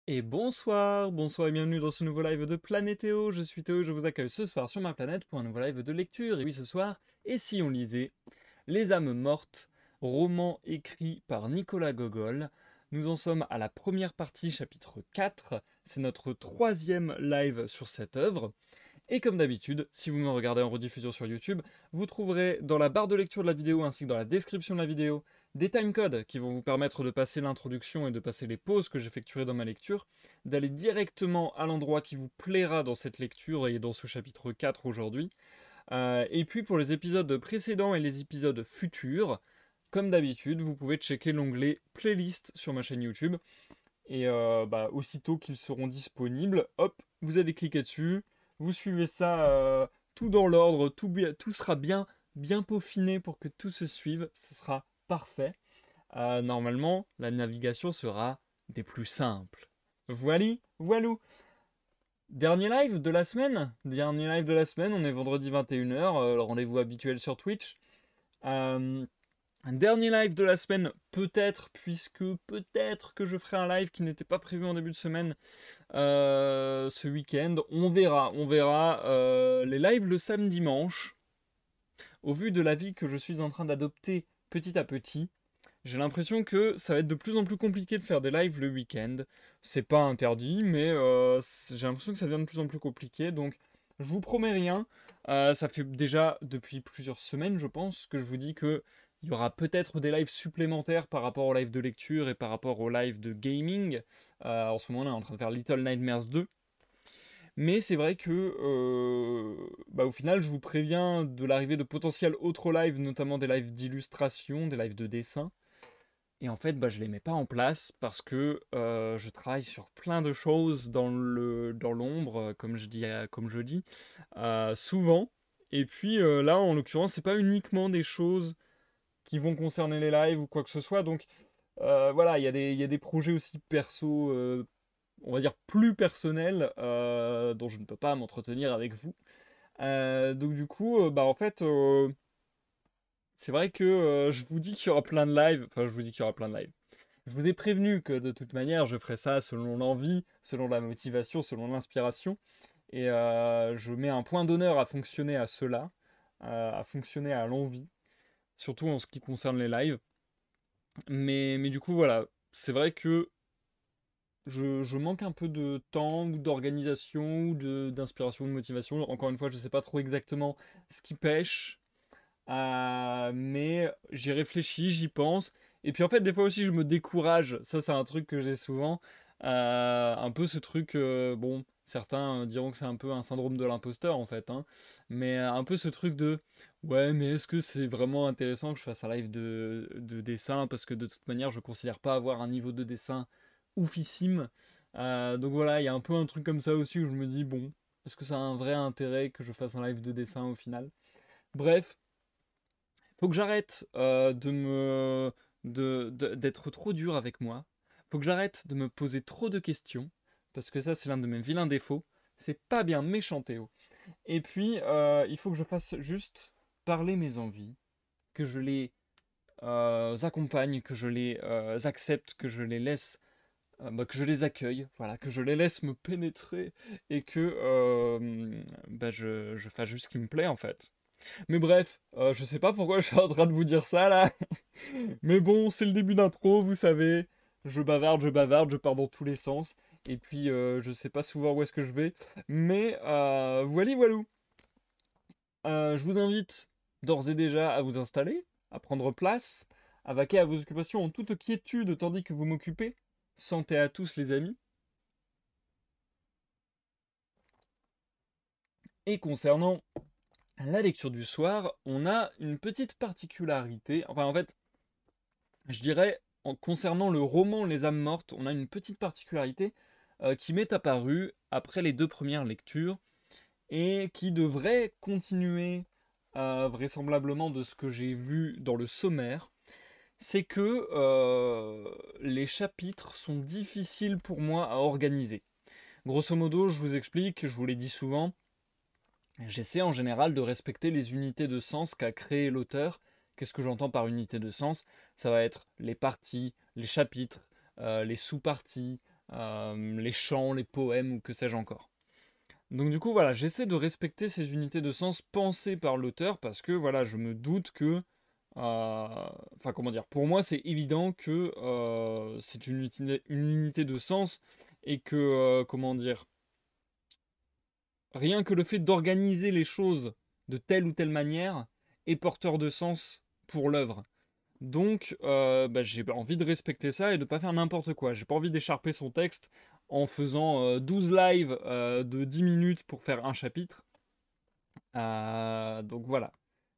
Et bonsoir, bonsoir et bienvenue dans ce nouveau live de Planétéo. Je suis Théo, je vous accueille ce soir sur ma planète pour un nouveau live de lecture. Et oui, ce soir, et si on lisait Les âmes mortes, roman écrit par Nicolas Gogol. Nous en sommes à la première partie, chapitre 4. C'est notre troisième live sur cette œuvre. Et comme d'habitude, si vous me regardez en rediffusion sur YouTube, vous trouverez dans la barre de lecture de la vidéo ainsi que dans la description de la vidéo des timecodes qui vont vous permettre de passer l'introduction et de passer les pauses que j'effectuerai dans ma lecture, d'aller directement à l'endroit qui vous plaira dans cette lecture et dans ce chapitre 4 aujourd'hui. Et puis pour les épisodes précédents et les épisodes futurs, comme d'habitude, vous pouvez checker l'onglet playlist sur ma chaîne YouTube. Et aussitôt qu'ils seront disponibles, hop, vous allez cliquer dessus, vous suivez ça tout dans l'ordre, tout sera bien peaufiné pour que tout se suive, ce sera parfait. Normalement, la navigation sera des plus simples. Voilou. Dernier live de la semaine, on est vendredi 21h, le rendez-vous habituel sur Twitch. Un dernier live de la semaine, peut-être, puisque peut-être que je ferai un live qui n'était pas prévu en début de semaine ce week-end. On verra. Les lives le samedi dimanche, au vu de la vie que je suis en train d'adopter petit à petit, j'ai l'impression que ça va être de plus en plus compliqué de faire des lives le week-end. C'est pas interdit, mais j'ai l'impression que ça devient de plus en plus compliqué. Donc, je vous promets rien. Ça fait déjà depuis plusieurs semaines, je pense, que je vous dis que il y aura peut-être des lives supplémentaires par rapport aux lives de lecture et par rapport aux lives de gaming. En ce moment, on est en train de faire Little Nightmares 2. Mais c'est vrai que, au final, je vous préviens de l'arrivée de potentiels autres lives, notamment des lives d'illustration, des lives de dessin. Et en fait, je les mets pas en place parce que je travaille sur plein de choses dans l'ombre, comme je dis, souvent. Et puis là, en l'occurrence, c'est pas uniquement des choses qui vont concerner les lives ou quoi que ce soit. Donc voilà, il y a des projets aussi perso, on va dire plus personnels, dont je ne peux pas m'entretenir avec vous. Donc du coup, en fait, c'est vrai que je vous dis qu'il y aura plein de lives. Enfin, je vous dis qu'il y aura plein de lives. Je vous ai prévenu que de toute manière, je ferai ça selon l'envie, selon la motivation, selon l'inspiration. Et je mets un point d'honneur à fonctionner à cela, à fonctionner à l'envie, surtout en ce qui concerne les lives. Mais du coup, voilà, c'est vrai que je manque un peu de temps, ou d'organisation, ou d'inspiration, de motivation. Encore une fois, je ne sais pas trop exactement ce qui pêche. Mais j'y réfléchis, j'y pense. Et puis en fait, des fois aussi, je me décourage. Ça, c'est un truc que j'ai souvent. Un peu ce truc, bon, certains diront que c'est un peu un syndrome de l'imposteur en fait, hein. Mais un peu ce truc de, ouais, mais est-ce que c'est vraiment intéressant que je fasse un live de dessin? Parce que de toute manière, je considère pas avoir un niveau de dessin oufissime. Donc voilà, il y a un peu un truc comme ça aussi où je me dis, bon, est-ce que ça a un vrai intérêt que je fasse un live de dessin au final? Bref, faut que j'arrête d'être trop dur avec moi. Faut que j'arrête de me poser trop de questions. Parce que ça, c'est l'un de mes vilains défauts. C'est pas bien méchant, Théo. Et puis, il faut que je fasse juste parler mes envies. Que je les accompagne, que je les accepte, que je les laisse, que je les accueille. Voilà, que je les laisse me pénétrer. Et que je fasse juste ce qui me plaît, en fait. Mais bref, je sais pas pourquoi je suis en train de vous dire ça là. Mais bon, c'est le début d'intro, vous savez. Je bavarde, je pars dans tous les sens. Et puis, je sais pas souvent où est-ce que je vais. Mais voilou. Je vous invite d'ores et déjà à vous installer, à prendre place, à vaquer à vos occupations en toute quiétude tandis que vous m'occupez. Santé à tous les amis. Et concernant la lecture du soir, on a une petite particularité. Enfin, en fait, je dirais, en concernant le roman Les âmes mortes, on a une petite particularité qui m'est apparue après les deux premières lectures et qui devrait continuer vraisemblablement de ce que j'ai vu dans le sommaire. C'est que les chapitres sont difficiles pour moi à organiser. Grosso modo, je vous explique, je vous l'ai dit souvent, j'essaie en général de respecter les unités de sens qu'a créé l'auteur. Qu'est-ce que j'entends par unité de sens? Ça va être les parties, les chapitres, les sous-parties, les chants, les poèmes ou que sais-je encore. Donc du coup, voilà, j'essaie de respecter ces unités de sens pensées par l'auteur parce que voilà, je me doute que, enfin comment dire, pour moi c'est évident que c'est une unité de sens et que, comment dire, rien que le fait d'organiser les choses de telle ou telle manière est porteur de sens pour l'œuvre. Donc, bah, j'ai envie de respecter ça et de pas faire n'importe quoi. J'ai pas envie d'écharper son texte en faisant 12 lives de 10 minutes pour faire un chapitre. Donc voilà.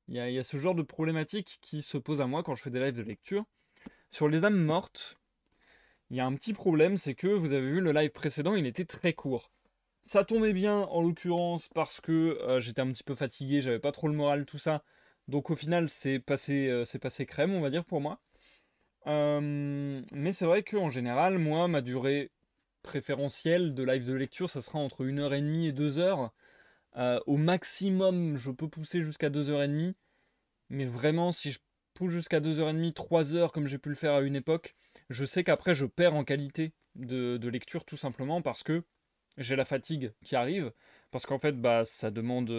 Il y a ce genre de problématique qui se pose à moi quand je fais des lives de lecture. Sur les âmes mortes, il y a un petit problème, c'est que vous avez vu le live précédent, il était très court. Ça tombait bien en l'occurrence parce que j'étais un petit peu fatigué, j'avais pas trop le moral, tout ça. Donc au final, c'est passé crème, on va dire, pour moi. Mais c'est vrai qu'en général, moi, ma durée préférentielle de live de lecture, ça sera entre 1h30 et 2 heures. Au maximum, je peux pousser jusqu'à 2h30. Mais vraiment, si je pousse jusqu'à 2h30, 3 heures, comme j'ai pu le faire à une époque, je sais qu'après, je perds en qualité de lecture, tout simplement parce que j'ai la fatigue qui arrive. Parce qu'en fait, bah, ça demande.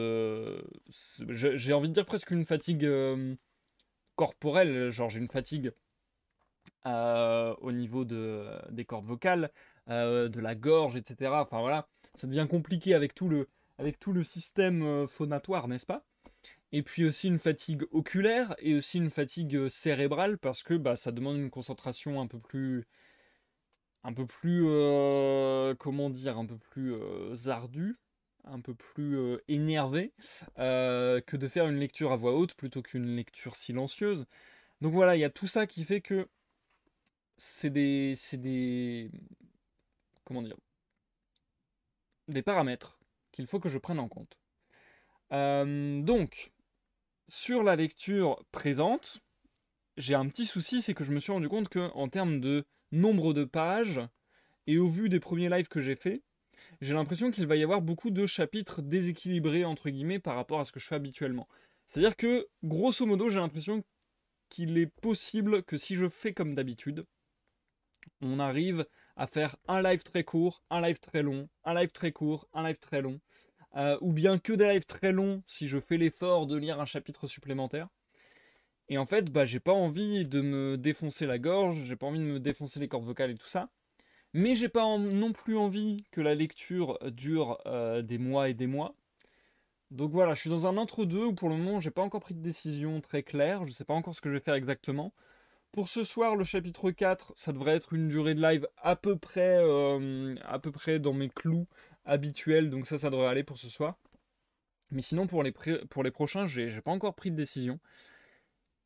J'ai envie de dire presque une fatigue corporelle. Genre, j'ai une fatigue au niveau des cordes vocales, de la gorge, etc. Enfin voilà, ça devient compliqué avec tout le système phonatoire, n'est-ce pas? Et puis aussi une fatigue oculaire et aussi une fatigue cérébrale parce que bah, ça demande une concentration un peu plus, comment dire, un peu plus ardue, un peu plus énervée que de faire une lecture à voix haute plutôt qu'une lecture silencieuse. Donc voilà, il y a tout ça qui fait que c'est des, comment dire, des paramètres qu'il faut que je prenne en compte. Donc, sur la lecture présente, j'ai un petit souci, c'est que je me suis rendu compte que en termes de nombre de pages, et au vu des premiers lives que j'ai fait, j'ai l'impression qu'il va y avoir beaucoup de chapitres déséquilibrés, entre guillemets, par rapport à ce que je fais habituellement. C'est-à-dire que, grosso modo, j'ai l'impression qu'il est possible que si je fais comme d'habitude, on arrive à faire un live très court, un live très long, un live très court, un live très long, ou bien que des lives très longs si je fais l'effort de lire un chapitre supplémentaire. Et en fait, bah, j'ai pas envie de me défoncer la gorge, j'ai pas envie de me défoncer les cordes vocales et tout ça, mais j'ai pas non plus envie que la lecture dure des mois et des mois. Donc voilà, je suis dans un entre-deux où pour le moment j'ai pas encore pris de décision très claire, je sais pas encore ce que je vais faire exactement. Pour ce soir, le chapitre 4, ça devrait être une durée de live à peu près dans mes clous habituels, donc ça devrait aller pour ce soir. Mais sinon, pour les prochains, j'ai pas encore pris de décision.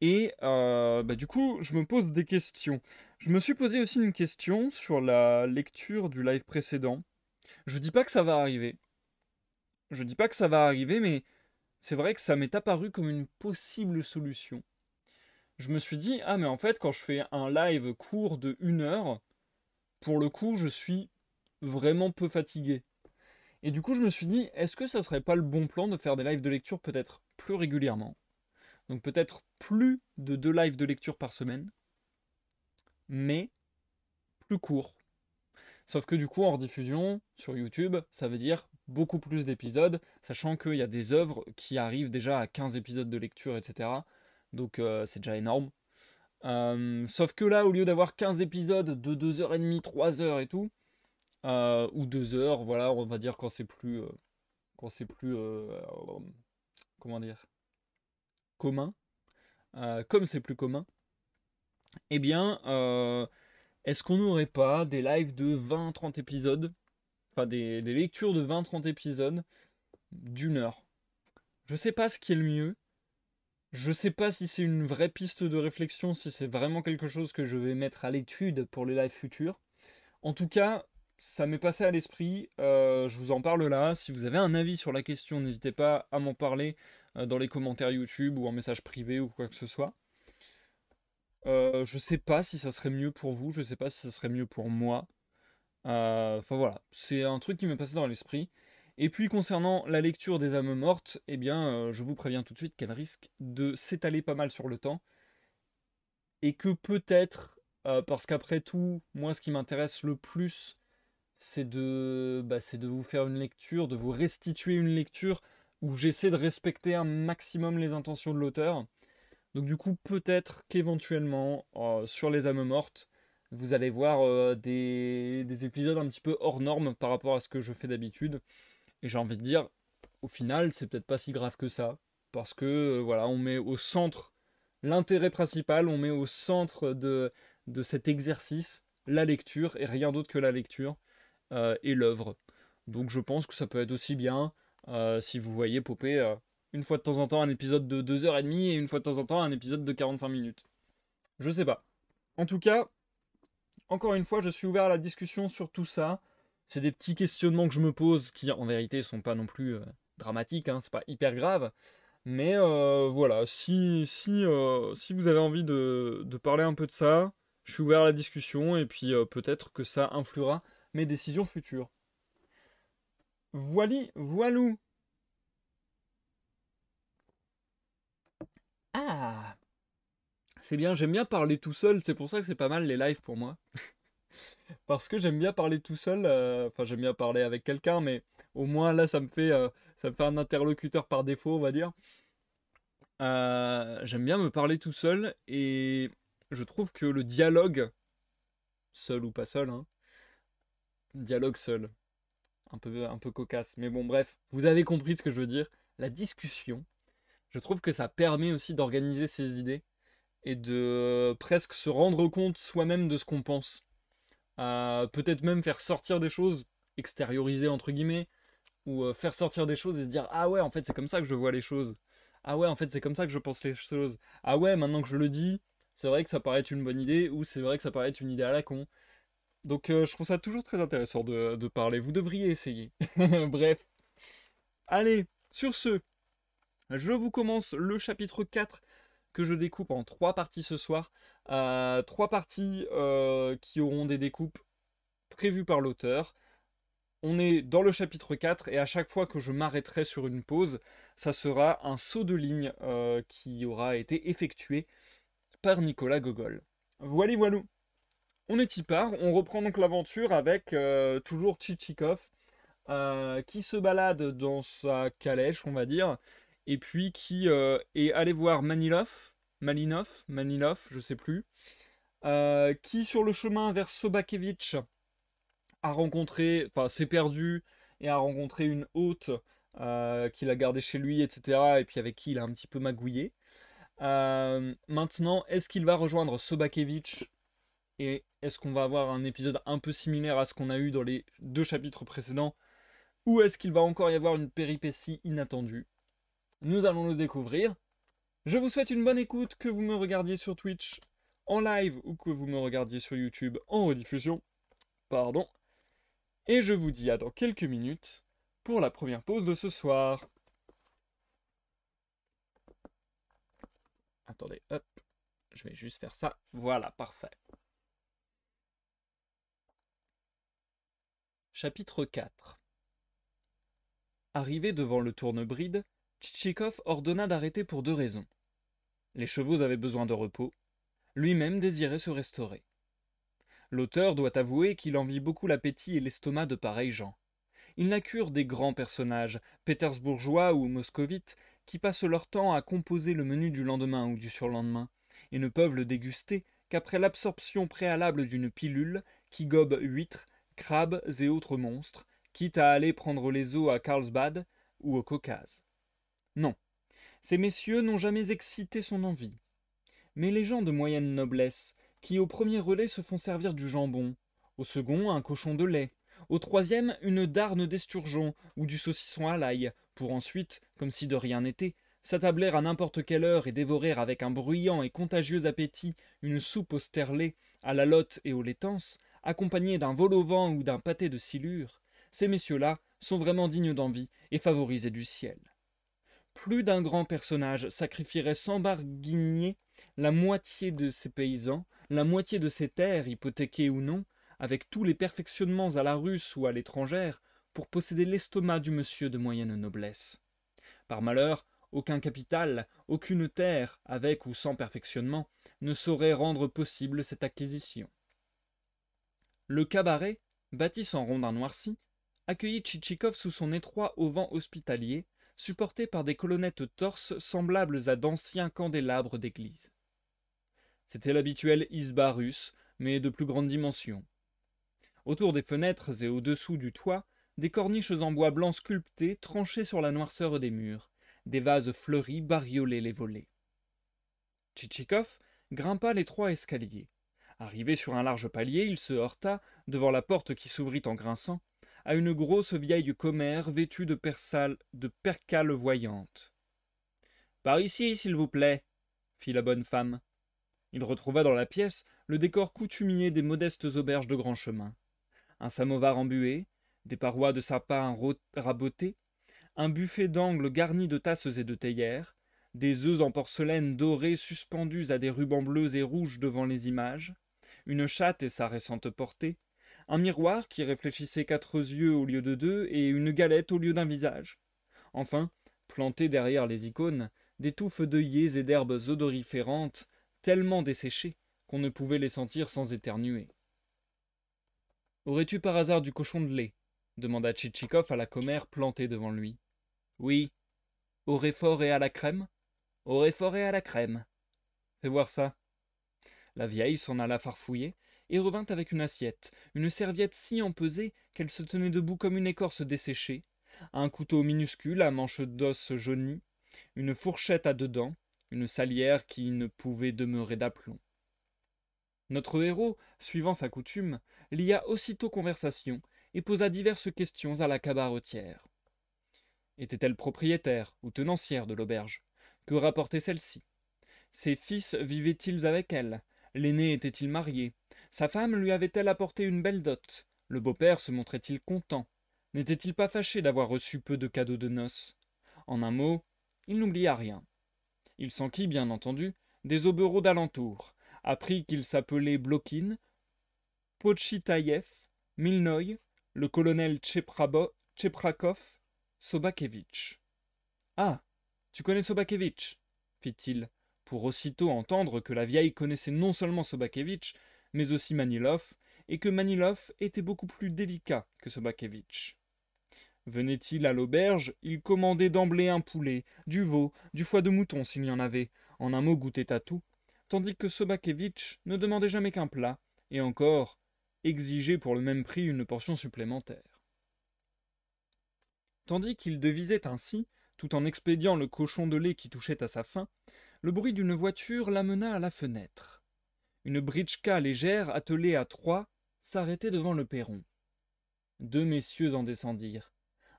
Et bah, du coup, je me pose des questions. Je me suis posé aussi une question sur la lecture du live précédent. Je dis pas que ça va arriver. Je dis pas que ça va arriver, mais c'est vrai que ça m'est apparu comme une possible solution. Je me suis dit, ah mais en fait, quand je fais un live court de 1 heure, pour le coup, je suis vraiment peu fatigué. Et du coup, je me suis dit, est-ce que ça serait pas le bon plan de faire des lives de lecture peut-être plus régulièrement? Donc peut-être plus de 2 lives de lecture par semaine, mais plus courts. Sauf que du coup, en rediffusion sur YouTube, ça veut dire beaucoup plus d'épisodes, sachant qu'il y a des œuvres qui arrivent déjà à 15 épisodes de lecture, etc. Donc c'est déjà énorme. Sauf que là, au lieu d'avoir 15 épisodes de 2h30, 3 heures et tout, ou 2 heures, voilà, on va dire quand c'est plus, comment dire, commun, comme c'est plus commun, eh bien, est-ce qu'on n'aurait pas des lives de 20-30 épisodes, enfin des lectures de 20-30 épisodes d'1 heure? Je sais pas ce qui est le mieux, je sais pas si c'est une vraie piste de réflexion, si c'est vraiment quelque chose que je vais mettre à l'étude pour les lives futurs. En tout cas, ça m'est passé à l'esprit, je vous en parle là. Si vous avez un avis sur la question, n'hésitez pas à m'en parler dans les commentaires YouTube ou en message privé ou quoi que ce soit. Je sais pas si ça serait mieux pour vous, je sais pas si ça serait mieux pour moi. Enfin voilà, c'est un truc qui m'est passé dans l'esprit. Et puis concernant la lecture des âmes mortes, eh bien, je vous préviens tout de suite qu'elle risque de s'étaler pas mal sur le temps. Et que peut-être, parce qu'après tout, moi ce qui m'intéresse le plus, c'est de vous faire une lecture, de vous restituer une lecture où j'essaie de respecter un maximum les intentions de l'auteur. Donc du coup, peut-être qu'éventuellement, sur les âmes mortes, vous allez voir des épisodes un petit peu hors normes par rapport à ce que je fais d'habitude. Et j'ai envie de dire, au final, c'est peut-être pas si grave que ça. Parce que voilà, on met au centre l'intérêt principal, on met au centre de cet exercice la lecture et rien d'autre que la lecture et l'œuvre. Donc je pense que ça peut être aussi bien si vous voyez popper une fois de temps en temps un épisode de 2h30 et une fois de temps en temps un épisode de 45 minutes. Je sais pas. En tout cas, encore une fois, je suis ouvert à la discussion sur tout ça. C'est des petits questionnements que je me pose qui en vérité sont pas non plus dramatiques, hein, c'est pas hyper grave. Mais voilà, si vous avez envie de parler un peu de ça, je suis ouvert à la discussion et puis peut-être que ça influera mes décisions futures. Voilou. Ah, c'est bien, j'aime bien parler tout seul, c'est pour ça que c'est pas mal les lives pour moi. Parce que j'aime bien parler tout seul, enfin j'aime bien parler avec quelqu'un, mais au moins là ça me fait un interlocuteur par défaut, on va dire. J'aime bien me parler tout seul et je trouve que le dialogue, seul ou pas seul, hein, dialogue seul, un peu cocasse, mais bon bref, vous avez compris ce que je veux dire. La discussion, je trouve que ça permet aussi d'organiser ses idées et de presque se rendre compte soi-même de ce qu'on pense. Peut-être même faire sortir des choses, extérioriser entre guillemets, ou faire sortir des choses et se dire ah ouais en fait c'est comme ça que je vois les choses. Ah ouais en fait c'est comme ça que je pense les choses. Ah ouais maintenant que je le dis, c'est vrai que ça paraît être une bonne idée ou c'est vrai que ça paraît être une idée à la con. Donc je trouve ça toujours très intéressant de parler. Vous devriez essayer. Bref. Allez, sur ce, je vous commence le chapitre 4 que je découpe en 3 parties ce soir. 3 parties qui auront des découpes prévues par l'auteur. On est dans le chapitre 4 et à chaque fois que je m'arrêterai sur une pause, ça sera un saut de ligne qui aura été effectué par Nicolas Gogol. Voilou. On est y part, on reprend donc l'aventure avec toujours Tchitchikov qui se balade dans sa calèche, on va dire, et puis qui est allé voir Malinov, je sais plus, qui sur le chemin vers Sobakevitch a rencontré, enfin s'est perdu et a rencontré une hôte qu'il a gardée chez lui, etc. Et puis avec qui il a un petit peu magouillé. Maintenant, est-ce qu'il va rejoindre Sobakevitch et est-ce qu'on va avoir un épisode un peu similaire à ce qu'on a eu dans les 2 chapitres précédents ou est-ce qu'il va encore y avoir une péripétie inattendue? Nous allons le découvrir. Je vous souhaite une bonne écoute, que vous me regardiez sur Twitch en live ou que vous me regardiez sur YouTube en rediffusion. Pardon. Et je vous dis à dans quelques minutes pour la première pause de ce soir. Attendez, hop, je vais juste faire ça. Voilà, parfait. Chapitre 4. Arrivé devant le tournebride, Tchitchikov ordonna d'arrêter pour 2 raisons. Les chevaux avaient besoin de repos, lui-même désirait se restaurer. L'auteur doit avouer qu'il envie beaucoup l'appétit et l'estomac de pareils gens. Ils n'accurent des grands personnages, pétersbourgeois ou moscovites, qui passent leur temps à composer le menu du lendemain ou du surlendemain, et ne peuvent le déguster qu'après l'absorption préalable d'une pilule qui gobe huîtres, crabes et autres monstres, quitte à aller prendre les eaux à Carlsbad ou au Caucase. Non, ces messieurs n'ont jamais excité son envie. Mais les gens de moyenne noblesse, qui au premier relais se font servir du jambon, au second un cochon de lait, au troisième une darne d'esturgeon ou du saucisson à l'ail, pour ensuite, comme si de rien n'était, s'attabler à n'importe quelle heure et dévorer avec un bruyant et contagieux appétit une soupe au sterlet, à la lotte et aux laitances, accompagnée d'un vol au vent ou d'un pâté de silure, ces messieurs-là sont vraiment dignes d'envie et favorisés du ciel. Plus d'un grand personnage sacrifierait sans barguigner la moitié de ses paysans, la moitié de ses terres, hypothéquées ou non, avec tous les perfectionnements à la russe ou à l'étrangère, pour posséder l'estomac du monsieur de moyenne noblesse. Par malheur, aucun capital, aucune terre, avec ou sans perfectionnement, ne saurait rendre possible cette acquisition. Le cabaret, bâti en rondin noirci, accueillit Tchitchikov sous son étroit auvent hospitalier, supporté par des colonnettes torses semblables à d'anciens candélabres d'église. C'était l'habituel isba russe, mais de plus grande dimension. Autour des fenêtres et au-dessous du toit, des corniches en bois blanc sculpté tranchaient sur la noirceur des murs, des vases fleuris bariolaient les volets. Tchitchikov grimpa les 3 escaliers. Arrivé sur un large palier, il se heurta, devant la porte qui s'ouvrit en grinçant, à une grosse vieille commère vêtue de percales voyantes. « Par ici, s'il vous plaît, » fit la bonne femme. Il retrouva dans la pièce le décor coutumier des modestes auberges de grand chemin. Un samovar embué, des parois de sapin rabotées, un buffet d'angle garni de tasses et de théières, des œufs en porcelaine dorée suspendus à des rubans bleus et rouges devant les images, une chatte et sa récente portée, un miroir qui réfléchissait 4 yeux au lieu de 2 et une galette au lieu d'un visage. Enfin, plantés derrière les icônes, des touffes d'œillets et d'herbes odoriférantes, tellement desséchées qu'on ne pouvait les sentir sans éternuer. « Aurais-tu par hasard du cochon de lait » demanda Tchitchikov à la commère plantée devant lui. « Oui. Au réfort et à la crème ?»« Au réfort et à la crème. »« Fais voir ça. » La vieille s'en alla farfouiller et revint avec une assiette, une serviette si empesée qu'elle se tenait debout comme une écorce desséchée, un couteau minuscule à manche d'os jaunie, une fourchette à 2 dents, une salière qui ne pouvait demeurer d'aplomb. Notre héros, suivant sa coutume, lia aussitôt conversation et posa diverses questions à la cabaretière. Était-elle propriétaire ou tenancière de l'auberge? Que rapportait celle-ci? Ses fils vivaient-ils avec elle? L'aîné était-il marié? Sa femme lui avait-elle apporté une belle dot? Le beau-père se montrait-il content? N'était-il pas fâché d'avoir reçu peu de cadeaux de noces? En un mot, il n'oublia rien. Il s'enquit, bien entendu, des hobereaux d'alentour, apprit qu'il s'appelait Blokin, Pochitaïev, Milnoï, le colonel Tcheprakov, Sobakevitch. « Ah, tu connais Sobakevitch » fit-il, pour aussitôt entendre que la vieille connaissait non seulement Sobakevitch, mais aussi Manilov, et que Manilov était beaucoup plus délicat que Sobakevitch. Venait-il à l'auberge, il commandait d'emblée un poulet, du veau, du foie de mouton s'il y en avait, en un mot goûtait à tout, tandis que Sobakevitch ne demandait jamais qu'un plat, et encore exigeait pour le même prix une portion supplémentaire. Tandis qu'il devisait ainsi, tout en expédiant le cochon de lait qui touchait à sa faim, le bruit d'une voiture l'amena à la fenêtre. Une britchka légère, attelée à 3, s'arrêtait devant le perron. 2 messieurs en descendirent.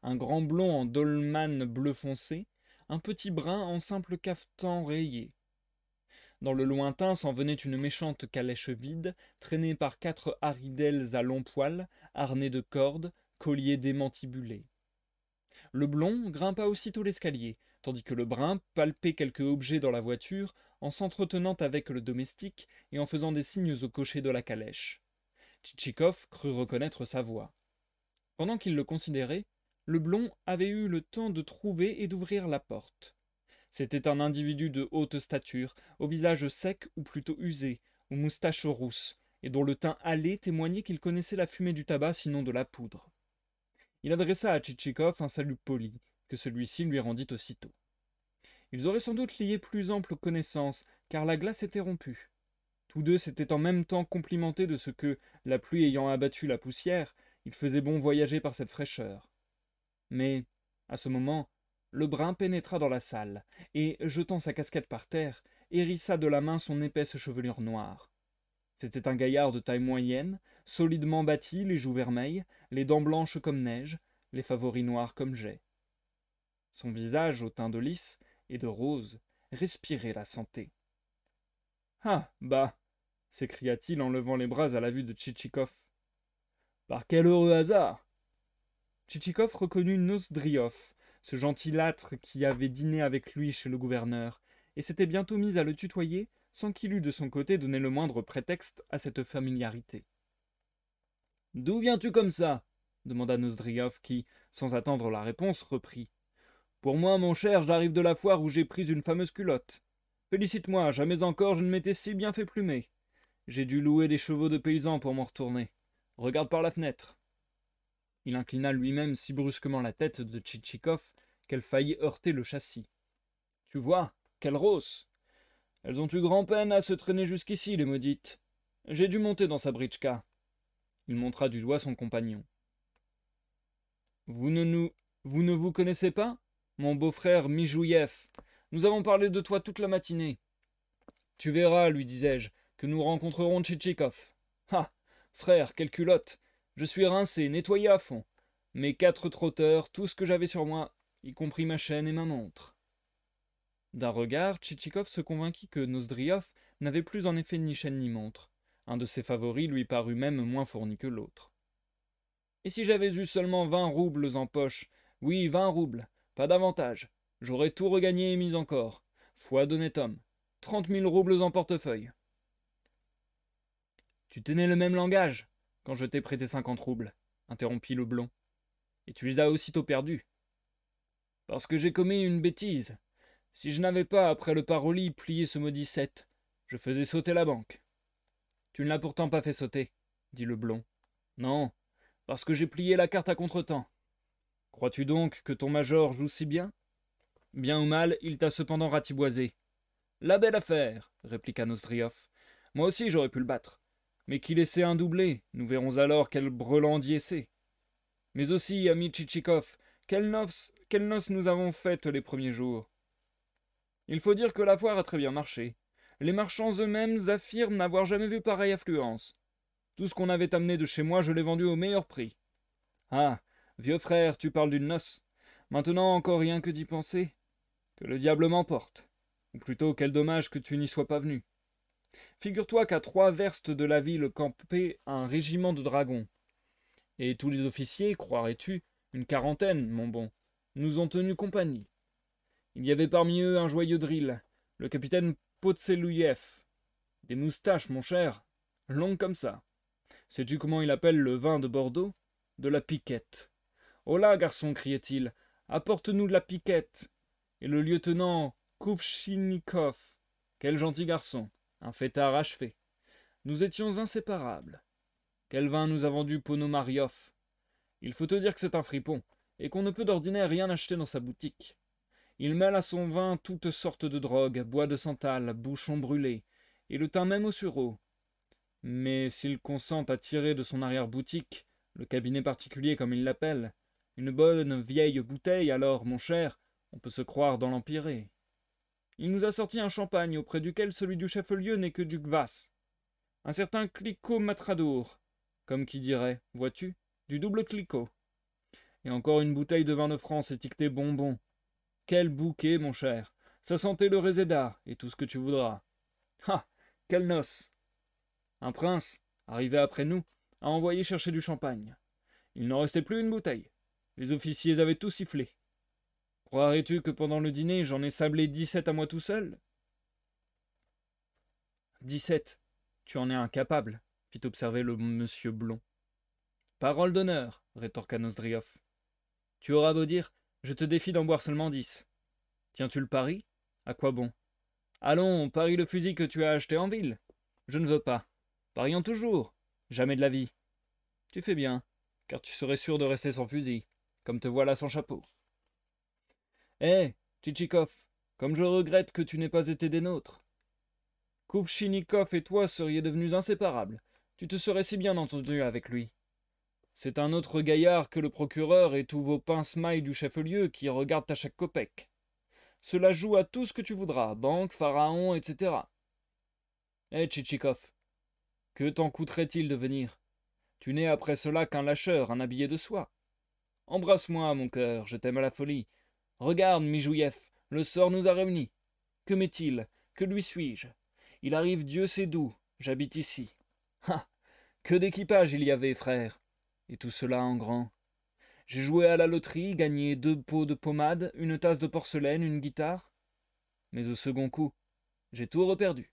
Un grand blond en dolman bleu foncé, un petit brun en simple cafetan rayé. Dans le lointain s'en venait une méchante calèche vide, traînée par 4 haridelles à longs poils, harnais de cordes, colliers démantibulés. Le blond grimpa aussitôt l'escalier, tandis que le brun palpait quelque objet dans la voiture, en s'entretenant avec le domestique et en faisant des signes au cocher de la calèche. Tchitchikov crut reconnaître sa voix. Pendant qu'il le considérait, le blond avait eu le temps de trouver et d'ouvrir la porte. C'était un individu de haute stature, au visage sec ou plutôt usé, aux moustaches rousses, et dont le teint hâlé témoignait qu'il connaissait la fumée du tabac sinon de la poudre. Il adressa à Tchitchikov un salut poli, que celui-ci lui rendit aussitôt. Ils auraient sans doute lié plus ample connaissance, car la glace était rompue. Tous deux s'étaient en même temps complimentés de ce que, la pluie ayant abattu la poussière, il faisait bon voyager par cette fraîcheur. Mais, à ce moment, le brun pénétra dans la salle, et, jetant sa casquette par terre, hérissa de la main son épaisse chevelure noire. C'était un gaillard de taille moyenne, solidement bâti, les joues vermeilles, les dents blanches comme neige, les favoris noirs comme jais. Son visage, au teint de lys et de rose, respirait la santé. « Ah, bah !» s'écria-t-il en levant les bras à la vue de Tchitchikov. « Par quel heureux hasard !» Tchitchikov reconnut Nozdriov, ce gentilâtre qui avait dîné avec lui chez le gouverneur, et s'était bientôt mis à le tutoyer sans qu'il eût de son côté donné le moindre prétexte à cette familiarité. « D'où viens-tu comme ça » demanda Nozdriov qui, sans attendre la réponse, reprit. « Pour moi, mon cher, j'arrive de la foire où j'ai pris une fameuse culotte. Félicite-moi, jamais encore je ne m'étais si bien fait plumer. J'ai dû louer des chevaux de paysans pour m'en retourner. Regarde par la fenêtre. Il inclina lui-même si brusquement la tête de Tchitchikov qu'elle faillit heurter le châssis. « Tu vois, quelle rosse! Elles ont eu grand-peine à se traîner jusqu'ici, les maudites. J'ai dû monter dans sa britchka. » Il montra du doigt son compagnon. « Vous ne vous connaissez pas, mon beau-frère Mijouïev? Nous avons parlé de toi toute la matinée. »« Tu verras, lui disais-je, que nous rencontrerons Tchitchikov. Ah, frère, quelle culotte! Je suis rincé, nettoyé à fond. Mes 4 trotteurs, tout ce que j'avais sur moi, y compris ma chaîne et ma montre. » D'un regard, Tchitchikov se convainquit que Nozdriov n'avait plus en effet ni chaîne ni montre. Un de ses favoris lui parut même moins fourni que l'autre. « Et si j'avais eu seulement 20 roubles en poche? Oui, 20 roubles, pas davantage. J'aurais tout regagné et mis encore. Foi d'honnête homme. 30 000 roubles en portefeuille. » « Tu tenais le même langage quand je t'ai prêté 50 roubles, interrompit le blond. Et tu les as aussitôt perdus. Parce que j'ai commis une bêtise. Si je n'avais pas, après le paroli, plié ce maudit 7, je faisais sauter la banque. »« Tu ne l'as pourtant pas fait sauter, dit le blond. »« Non, parce que j'ai plié la carte à contretemps. Crois-tu donc que ton major joue si bien? Bien ou mal, il t'a cependant ratiboisé. »« La belle affaire, répliqua Nozdriov. Moi aussi j'aurais pu le battre. Mais qu'il essaie un doublé, nous verrons alors quel brelandier c'est. Mais aussi, ami Tchitchikov, quelles noces nous avons faites les premiers jours. Il faut dire que la foire a très bien marché. Les marchands eux-mêmes affirment n'avoir jamais vu pareille affluence. Tout ce qu'on avait amené de chez moi, je l'ai vendu au meilleur prix. Ah, vieux frère, tu parles d'une noce. Maintenant encore rien que d'y penser. Que le diable m'emporte. Ou plutôt, quel dommage que tu n'y sois pas venu. Figure-toi qu'à 3 verstes de la ville campait un régiment de dragons. Et tous les officiers, croirais-tu, une quarantaine, mon bon, nous ont tenu compagnie. Il y avait parmi eux un joyeux drill, le capitaine Potselouiev. Des moustaches, mon cher, longues comme ça. Sais-tu comment il appelle le vin de Bordeaux? De la piquette. Oh là, garçon, criait-il, apporte-nous de la piquette. Et le lieutenant Kouvchinikov, quel gentil garçon, un fêtard achevé. Nous étions inséparables. Quel vin nous a vendu Ponomariov? Il faut te dire que c'est un fripon, et qu'on ne peut d'ordinaire rien acheter dans sa boutique. Il mêle à son vin toutes sortes de drogues, bois de santal, bouchon brûlé, et le teint même au sureau. Mais s'il consent à tirer de son arrière-boutique, le cabinet particulier comme il l'appelle, une bonne vieille bouteille, alors, mon cher, on peut se croire dans l'empirée. Il nous a sorti un champagne auprès duquel celui du chef-lieu n'est que du kvass. Un certain Clicquot Matradour, comme qui dirait, vois-tu, du double Clicquot. Et encore une bouteille de vin de France étiquetée bonbon. Quel bouquet, mon cher! Ça sentait le réséda, et tout ce que tu voudras. Ah! Quelle noce! Un prince, arrivé après nous, a envoyé chercher du champagne. Il n'en restait plus une bouteille. Les officiers avaient tout sifflé. Croirais-tu que pendant le dîner, j'en ai sablé 17 à moi tout seul? 17. Tu en es incapable, fit observer le monsieur blond. Parole d'honneur, rétorqua Nozdriov. Tu auras beau dire, je te défie d'en boire seulement 10. Tiens-tu le pari? À quoi bon? Allons, parie le fusil que tu as acheté en ville. Je ne veux pas. Parions toujours. Jamais de la vie. Tu fais bien, car tu serais sûr de rester sans fusil, comme te voilà sans chapeau. Hé, Tchitchikov, comme je regrette que tu n'aies pas été des nôtres. Kouvchinikov et toi seriez devenus inséparables. Tu te serais si bien entendu avec lui. C'est un autre gaillard que le procureur et tous vos pince-mailles du chef-lieu qui regardent à chaque copec. Cela joue à tout ce que tu voudras, banque, pharaon, etc. Hé, Tchitchikov, que t'en coûterait-il de venir? Tu n'es après cela qu'un lâcheur, un habillé de soie. Embrasse-moi, mon cœur, je t'aime à la folie. Regarde, Mijouïev, le sort nous a réunis. Que m'est-il? Que lui suis-je? Il arrive Dieu sait d'où, j'habite ici. Ah! Que d'équipage il y avait, frère! Et tout cela en grand. J'ai joué à la loterie, gagné 2 pots de pommade, une tasse de porcelaine, une guitare. Mais au second coup, j'ai tout reperdu.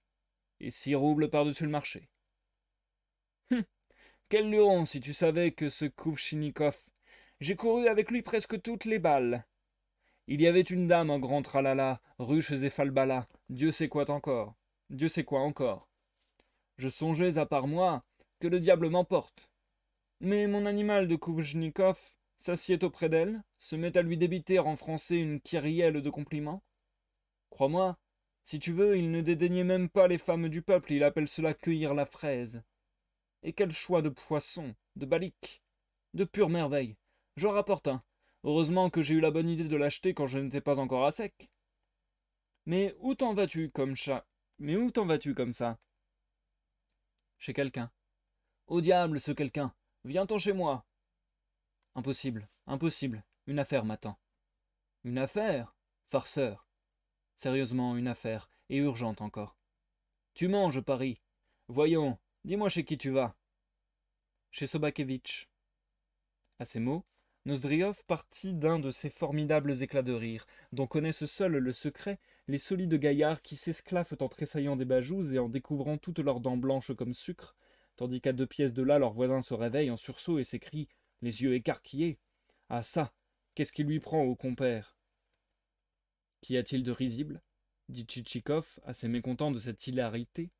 Et 6 roubles par-dessus le marché. Quel luron, si tu savais que ce Kouvchinikov, j'ai couru avec lui presque toutes les balles. Il y avait une dame en grand tralala, ruches et falbala, Dieu sait quoi encore. Je songeais à part moi que le diable m'emporte. Mais mon animal de Kouvjnikov s'assied auprès d'elle, se met à lui débiter en français une kyrielle de compliments. Crois-moi, si tu veux, il ne dédaignait même pas les femmes du peuple, il appelle cela cueillir la fraise. Et quel choix de poissons, de baliques, de pure merveille. J'en rapporte un. Heureusement que j'ai eu la bonne idée de l'acheter quand je n'étais pas encore à sec. Mais où t'en vas-tu comme chat? Mais où t'en vas-tu comme ça? Chez quelqu'un. Au diable, ce quelqu'un. Viens-t'en chez moi. Impossible, impossible. Une affaire m'attend. Une affaire? Farceur. Sérieusement, une affaire, et urgente encore. Tu mens, je parie. Voyons, dis-moi chez qui tu vas. Chez Sobakevitch. À ces mots, Nozdriov partit d'un de ces formidables éclats de rire, dont connaissent seuls le secret les solides gaillards qui s'esclaffent en tressaillant des bajoux et en découvrant toutes leurs dents blanches comme sucre, tandis qu'à 2 pièces de là, leur voisin se réveille en sursaut et s'écrie, les yeux écarquillés. Ah ça, qu'est-ce qui lui prend au compère? Qu'y a-t-il de risible? Dit Tchitchikov, assez mécontent de cette hilarité.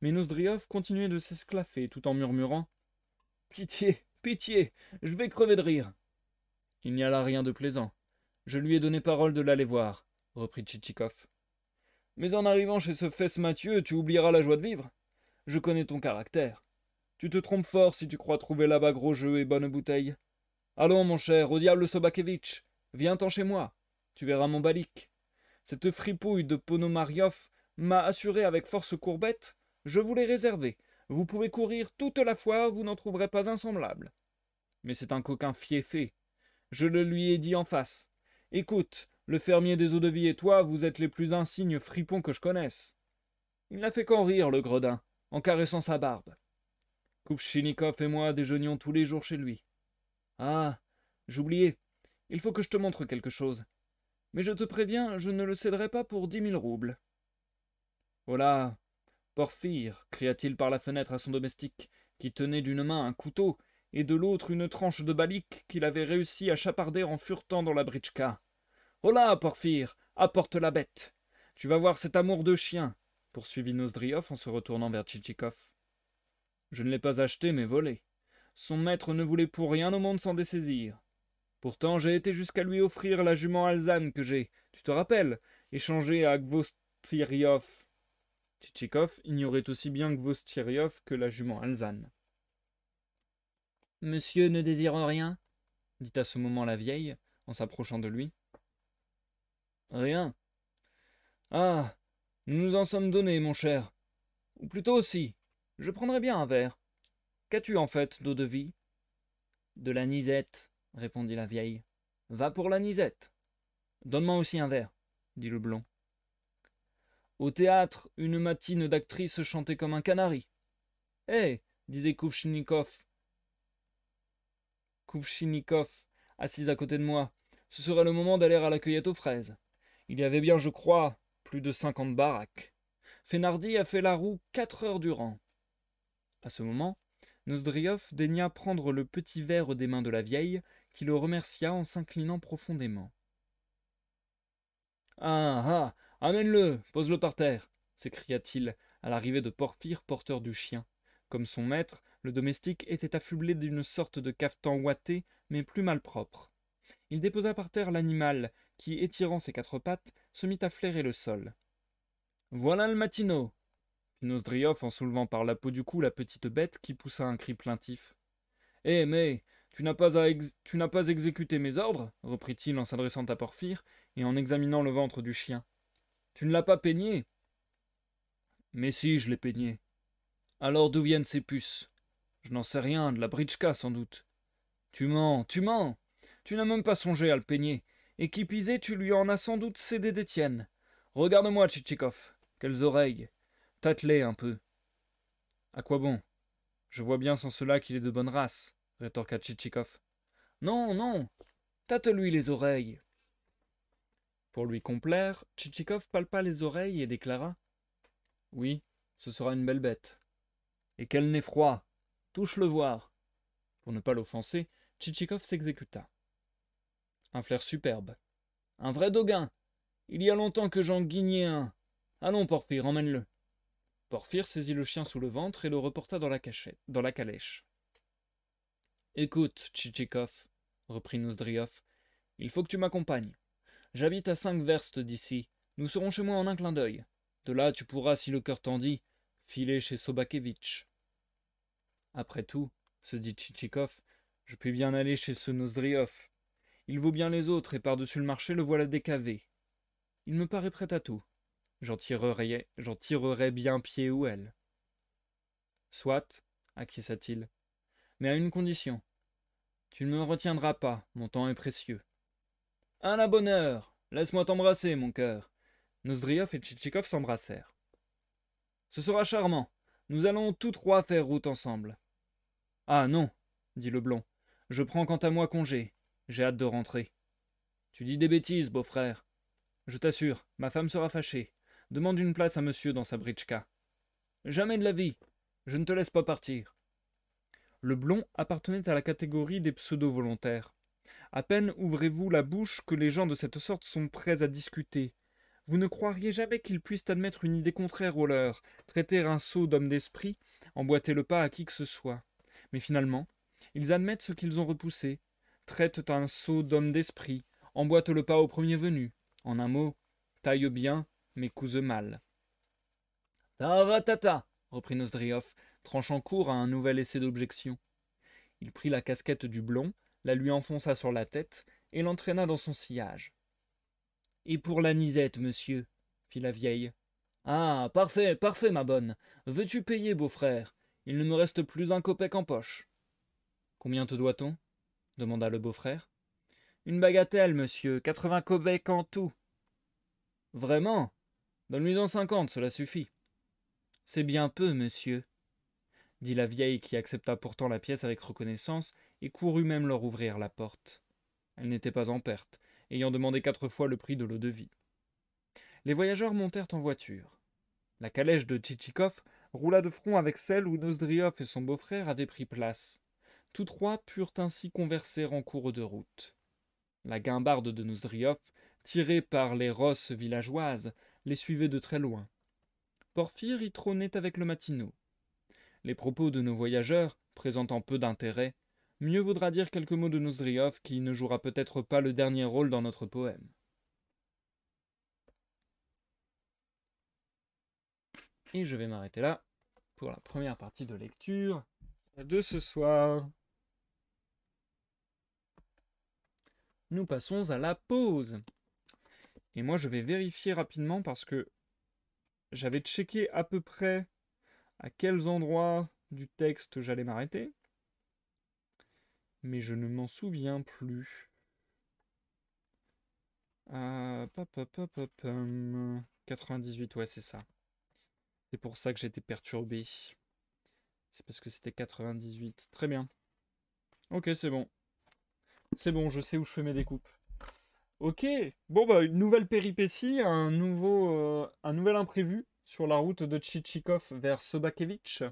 Mais Nozdriov continuait de s'esclaffer tout en murmurant pitié, pitié, je vais crever de rire. Il n'y a là rien de plaisant. Je lui ai donné parole de l'aller voir, reprit Tchitchikov. Mais en arrivant chez ce fesse Mathieu, tu oublieras la joie de vivre. Je connais ton caractère. Tu te trompes fort si tu crois trouver là-bas gros jeu et bonne bouteille. Allons, mon cher, au diable Sobakevitch, viens-t'en chez moi. Tu verras mon balik. Cette fripouille de Ponomariov m'a assuré avec force courbette, je vous l'ai réservé. Vous pouvez courir toute la fois, vous n'en trouverez pas un semblable. Mais c'est un coquin fiefé. Je le lui ai dit en face. Écoute, le fermier des eaux-de-vie et toi, vous êtes les plus insignes fripons que je connaisse. Il n'a fait qu'en rire, le gredin, en caressant sa barbe. Kouvchinikov et moi déjeunions tous les jours chez lui. Ah, j'oubliais, il faut que je te montre quelque chose. Mais je te préviens, je ne le céderai pas pour 10 000 roubles. Oh là, Porphyre, cria-t-il par la fenêtre à son domestique, qui tenait d'une main un couteau et de l'autre une tranche de balik qu'il avait réussi à chaparder en furetant dans la britchka. Oh là, Porphyre, apporte la bête. Tu vas voir cet amour de chien, poursuivit Nozdriov en se retournant vers Tchitchikov. Je ne l'ai pas acheté, mais volé. Son maître ne voulait pour rien au monde s'en dessaisir. Pourtant, j'ai été jusqu'à lui offrir la jument alezane que j'ai, tu te rappelles, échangée à Gvostyriov. Tchitchikov ignorait aussi bien Gvostyriov que la jument alezane. Monsieur ne désire rien? Dit à ce moment la vieille, en s'approchant de lui. Rien. Ah, nous nous en sommes donnés, mon cher. Ou plutôt aussi, je prendrais bien un verre. Qu'as-tu en fait d'eau-de-vie? De la nisette, répondit la vieille. Va pour la nisette. Donne-moi aussi un verre, dit le blond. Au théâtre, une matine d'actrice chantait comme un canari. Hé, disait Kouvchinikov, assise à côté de moi, ce serait le moment d'aller à la cueillette aux fraises. Il y avait bien, je crois, plus de 50 baraques. Fenardi a fait la roue 4 heures durant. À ce moment, Nozdriov daigna prendre le petit verre des mains de la vieille, qui le remercia en s'inclinant profondément. Ah ah, amène-le, pose-le par terre, s'écria-t-il à l'arrivée de Porphyre, porteur du chien. Comme son maître, le domestique était affublé d'une sorte de cafetan ouaté, mais plus malpropre. Il déposa par terre l'animal, qui, étirant ses 4 pattes, se mit à flairer le sol. Voilà le matinot, fit Nozdriov en soulevant par la peau du cou la petite bête qui poussa un cri plaintif. Eh, mais tu n'as pas exécuté mes ordres, reprit-il en s'adressant à Porphyre et en examinant le ventre du chien. Tu ne l'as pas peigné? Mais si, je l'ai peigné. Alors d'où viennent ces puces? Je n'en sais rien, de la britchka sans doute. Tu mens, tu mens. Tu n'as même pas songé à le peigner, et qui puisait, tu lui en as sans doute cédé des tiennes. Regarde-moi, Tchitchikov. Quelles oreilles. Tâte-les un peu. À quoi bon? Je vois bien sans cela qu'il est de bonne race, rétorqua Tchitchikov. Non, non, tâte-lui les oreilles. Pour lui complaire, Tchitchikov palpa les oreilles et déclara. Oui, ce sera une belle bête. Et quel nez froid. Touche-le voir. Pour ne pas l'offenser, Tchitchikov s'exécuta. Un flair superbe. Un vrai Doguin. Il y a longtemps que j'en guignais un. Allons, Porphyre, emmène-le. Porphyre saisit le chien sous le ventre et le reporta dans la calèche. Écoute, Tchitchikov, reprit Nozdriov, il faut que tu m'accompagnes. J'habite à 5 verstes d'ici. Nous serons chez moi en un clin d'œil. De là, tu pourras, si le cœur t'en dit, filer chez Sobakevitch. Après tout, se dit Tchitchikov, je puis bien aller chez ce Nozdriov. Il vaut bien les autres, et par-dessus le marché, le voilà décavé. Il me paraît prêt à tout. J'en tirerai bien pied ou elle. Soit, acquiesça-t-il, mais à une condition. Tu ne me retiendras pas, mon temps est précieux. À la bonne heure. Laisse-moi t'embrasser, mon cœur. Nozdriov et Tchitchikov s'embrassèrent. Ce sera charmant. Nous allons tous trois faire route ensemble. Ah non, dit le blond. Je prends quant à moi congé. J'ai hâte de rentrer. Tu dis des bêtises, beau-frère. Je t'assure, ma femme sera fâchée. Demande une place à monsieur dans sa britchka. Jamais de la vie. Je ne te laisse pas partir. Le blond appartenait à la catégorie des pseudo-volontaires. À peine ouvrez-vous la bouche que les gens de cette sorte sont prêts à discuter. Vous ne croiriez jamais qu'ils puissent admettre une idée contraire aux leurs, traiter un sot d'homme d'esprit, emboîter le pas à qui que ce soit. Mais finalement, ils admettent ce qu'ils ont repoussé, traitent un sot d'homme d'esprit, emboîtent le pas au premier venu. En un mot, taillent bien, mais cousent mal. Taratata, reprit Nozdriov, tranchant court à un nouvel essai d'objection. Il prit la casquette du blond, la lui enfonça sur la tête et l'entraîna dans son sillage. Et pour la nisette, monsieur, fit la vieille. Ah, parfait, parfait, ma bonne. Veux-tu payer, beau-frère? Il ne me reste plus un kopek en poche. Combien te doit-on? Demanda le beau-frère. Une bagatelle, monsieur, 80 kopeks en tout. Vraiment? Donne-lui-en 50, cela suffit. C'est bien peu, monsieur, dit la vieille qui accepta pourtant la pièce avec reconnaissance et courut même leur ouvrir la porte. Elle n'était pas en perte, ayant demandé 4 fois le prix de l'eau-de-vie. Les voyageurs montèrent en voiture. La calèche de Tchitchikov roula de front avec celle où Nozdriov et son beau-frère avaient pris place. Tous trois purent ainsi converser en cours de route. La guimbarde de Nozdriov, tirée par les rosses villageoises, les suivait de très loin. Porphyre y trônait avec le mâtineau. Les propos de nos voyageurs, présentant peu d'intérêt, mieux vaudra dire quelques mots de Nozdriov qui ne jouera peut-être pas le dernier rôle dans notre poème. Et je vais m'arrêter là pour la première partie de lecture de ce soir. Nous passons à la pause. Et moi, je vais vérifier rapidement parce que j'avais checké à peu près à quels endroits du texte j'allais m'arrêter. Mais je ne m'en souviens plus. 98, ouais, c'est ça. C'est pour ça que j'étais perturbé. C'est parce que c'était 98. Très bien. Ok, c'est bon. C'est bon, je sais où je fais mes découpes. Ok, bon bah une nouvelle péripétie, un nouvel imprévu sur la route de Tchitchikov vers Sobakevitch.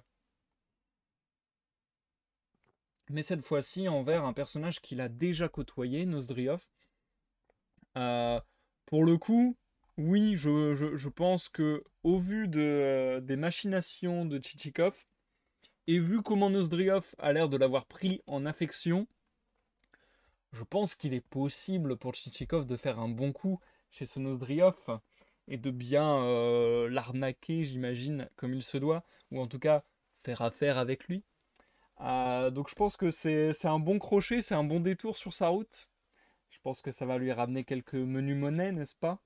Mais cette fois-ci envers un personnage qu'il a déjà côtoyé, Nozdriov. Euh, pour le coup, oui, je pense que au vu des machinations de Tchitchikov, et vu comment Nozdriov a l'air de l'avoir pris en affection, je pense qu'il est possible pour Tchitchikov de faire un bon coup chez ce Nozdriov et de bien l'arnaquer, j'imagine, comme il se doit, ou en tout cas faire affaire avec lui. Donc je pense que c'est un bon crochet, c'est un bon détour sur sa route. Je pense que ça va lui ramener quelques menus monnaies, n'est-ce pas?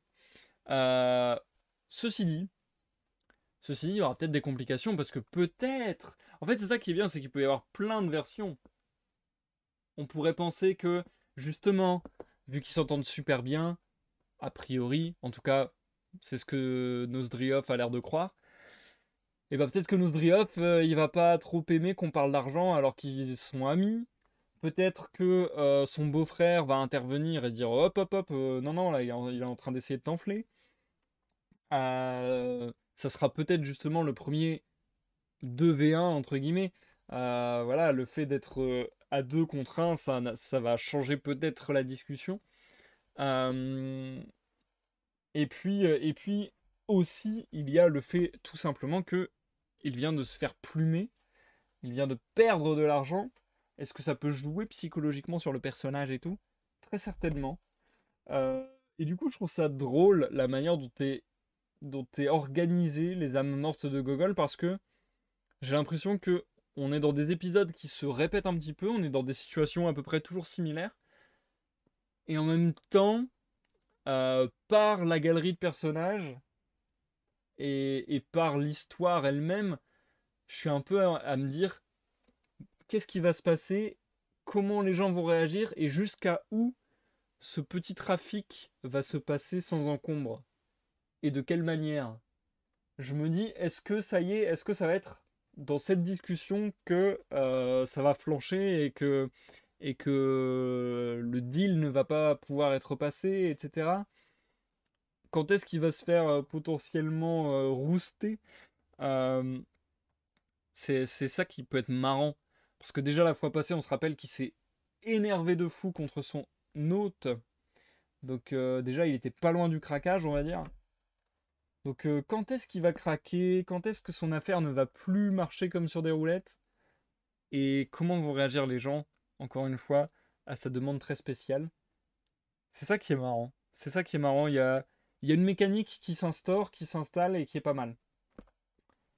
Euh, ceci dit, il y aura peut-être des complications parce que peut-être... En fait, c'est ça qui est bien, c'est qu'il peut y avoir plein de versions. On pourrait penser que, justement, vu qu'ils s'entendent super bien, a priori, en tout cas, c'est ce que Nozdriov a l'air de croire, et bah peut-être que Nozdriov, il va pas trop aimer qu'on parle d'argent alors qu'ils sont amis. Peut-être que son beau-frère va intervenir et dire hop hop hop, non non, là il est en train d'essayer de t'enfler. Ça sera peut-être justement le premier 2v1 entre guillemets. Voilà, le fait d'être à 2 contre 1, ça va changer peut-être la discussion. Euh, et puis aussi, il y a le fait tout simplement que il vient de se faire plumer, il vient de perdre de l'argent. Est-ce que ça peut jouer psychologiquement sur le personnage et tout? Très certainement. Euh, et du coup, je trouve ça drôle la manière dont est organisé les âmes mortes de Gogol parce que j'ai l'impression que on est dans des épisodes qui se répètent un petit peu, on est dans des situations à peu près toujours similaires, et en même temps, par la galerie de personnages et par l'histoire elle-même, je suis un peu à me dire qu'est-ce qui va se passer, comment les gens vont réagir et jusqu'à où ce petit trafic va se passer sans encombre et de quelle manière. Je me dis, est-ce que ça y est, est-ce que ça va être dans cette discussion que ça va flancher et que le deal ne va pas pouvoir être passé, etc. Quand est-ce qu'il va se faire potentiellement rouster? Euh, c'est ça qui peut être marrant. Parce que déjà la fois passée, on se rappelle qu'il s'est énervé de fou contre son hôte. Donc déjà, il était pas loin du craquage, on va dire. Donc quand est-ce qu'il va craquer? Quand est-ce que son affaire ne va plus marcher comme sur des roulettes? Et comment vont réagir les gens, encore une fois, à sa demande très spéciale? C'est ça qui est marrant. C'est ça qui est marrant. Il y a une mécanique qui s'instaure, qui s'installe et qui est pas mal.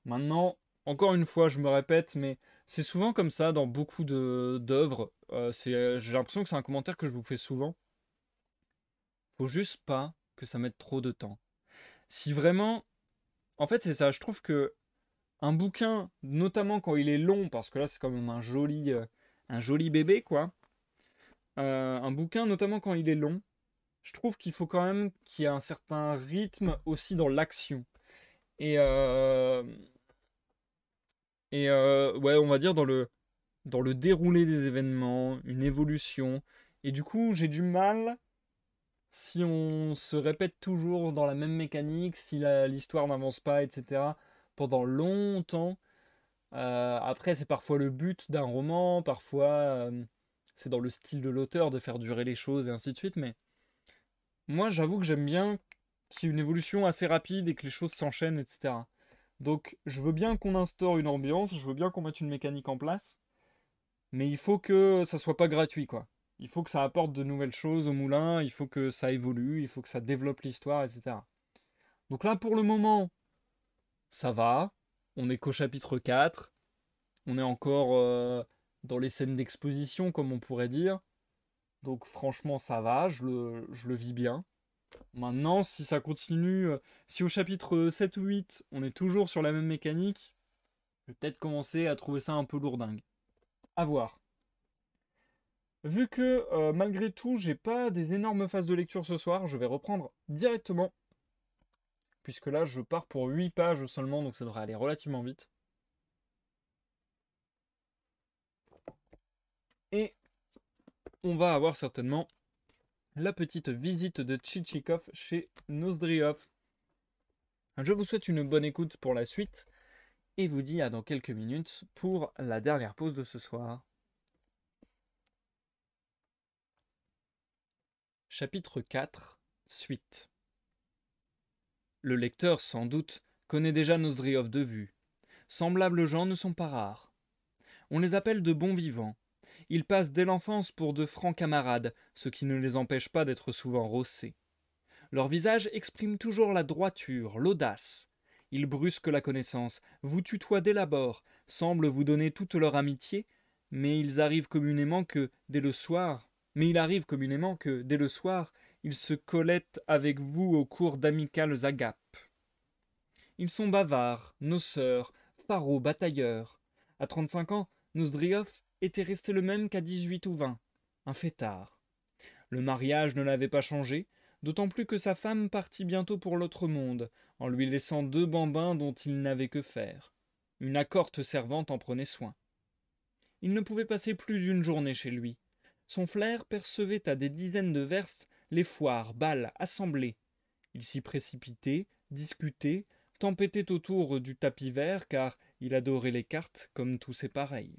Maintenant, encore une fois, je me répète, mais c'est souvent comme ça dans beaucoup d'œuvres. J'ai l'impression que c'est un commentaire que je vous fais souvent. Faut juste pas que ça mette trop de temps. Si vraiment, en fait, c'est ça. Je trouve que un bouquin, notamment quand il est long, parce que là, c'est quand même un joli bébé, quoi. Un bouquin, notamment quand il est long, je trouve qu'il faut quand même qu'il y ait un certain rythme aussi dans l'action. Et, ouais, on va dire dans le déroulé des événements, une évolution. Et du coup, j'ai du mal, si on se répète toujours dans la même mécanique, si l'histoire n'avance pas, etc., pendant longtemps. Après, c'est parfois le but d'un roman, parfois c'est dans le style de l'auteur de faire durer les choses et ainsi de suite, mais moi j'avoue que j'aime bien qu'il y ait une évolution assez rapide et que les choses s'enchaînent, etc. Donc je veux bien qu'on instaure une ambiance, je veux bien qu'on mette une mécanique en place, mais il faut que ça soit pas gratuit, quoi. Il faut que ça apporte de nouvelles choses au moulin, il faut que ça évolue, il faut que ça développe l'histoire, etc. Donc là, pour le moment, ça va. On est qu'au chapitre 4. On est encore dans les scènes d'exposition, comme on pourrait dire. Donc franchement, ça va, je le vis bien. Maintenant, si ça continue, si au chapitre 7 ou 8, on est toujours sur la même mécanique, je vais peut-être commencer à trouver ça un peu lourdingue. À voir. Vu que malgré tout, j'ai pas des énormes phases de lecture ce soir, je vais reprendre directement, puisque là, je pars pour 8 pages seulement, donc ça devrait aller relativement vite. Et on va avoir certainement la petite visite de Tchitchikov chez Nozdriov. Je vous souhaite une bonne écoute pour la suite et vous dis à dans quelques minutes pour la dernière pause de ce soir. Chapitre 4, suite. Le lecteur, sans doute, connaît déjà Nozdriov de vue. Semblables gens ne sont pas rares. On les appelle de bons vivants. Ils passent dès l'enfance pour de francs camarades, ce qui ne les empêche pas d'être souvent rossés. Leur visage exprime toujours la droiture, l'audace. Ils brusquent la connaissance, vous tutoient dès l'abord, semblent vous donner toute leur amitié, mais il arrive communément que, dès le soir, ils se collettent avec vous au cours d'amicales agapes. Ils sont bavards, noceurs, farouds, batailleurs. À 35 ans, Nozdriov était resté le même qu'à 18 ou 20, un fêtard. Le mariage ne l'avait pas changé, d'autant plus que sa femme partit bientôt pour l'autre monde, en lui laissant 2 bambins dont il n'avait que faire. Une accorte servante en prenait soin. Il ne pouvait passer plus d'une journée chez lui. Son flair percevait à des dizaines de verstes les foires, bals, assemblées. Il s'y précipitait, discutait, tempêtait autour du tapis vert, car il adorait les cartes comme tous ses pareils.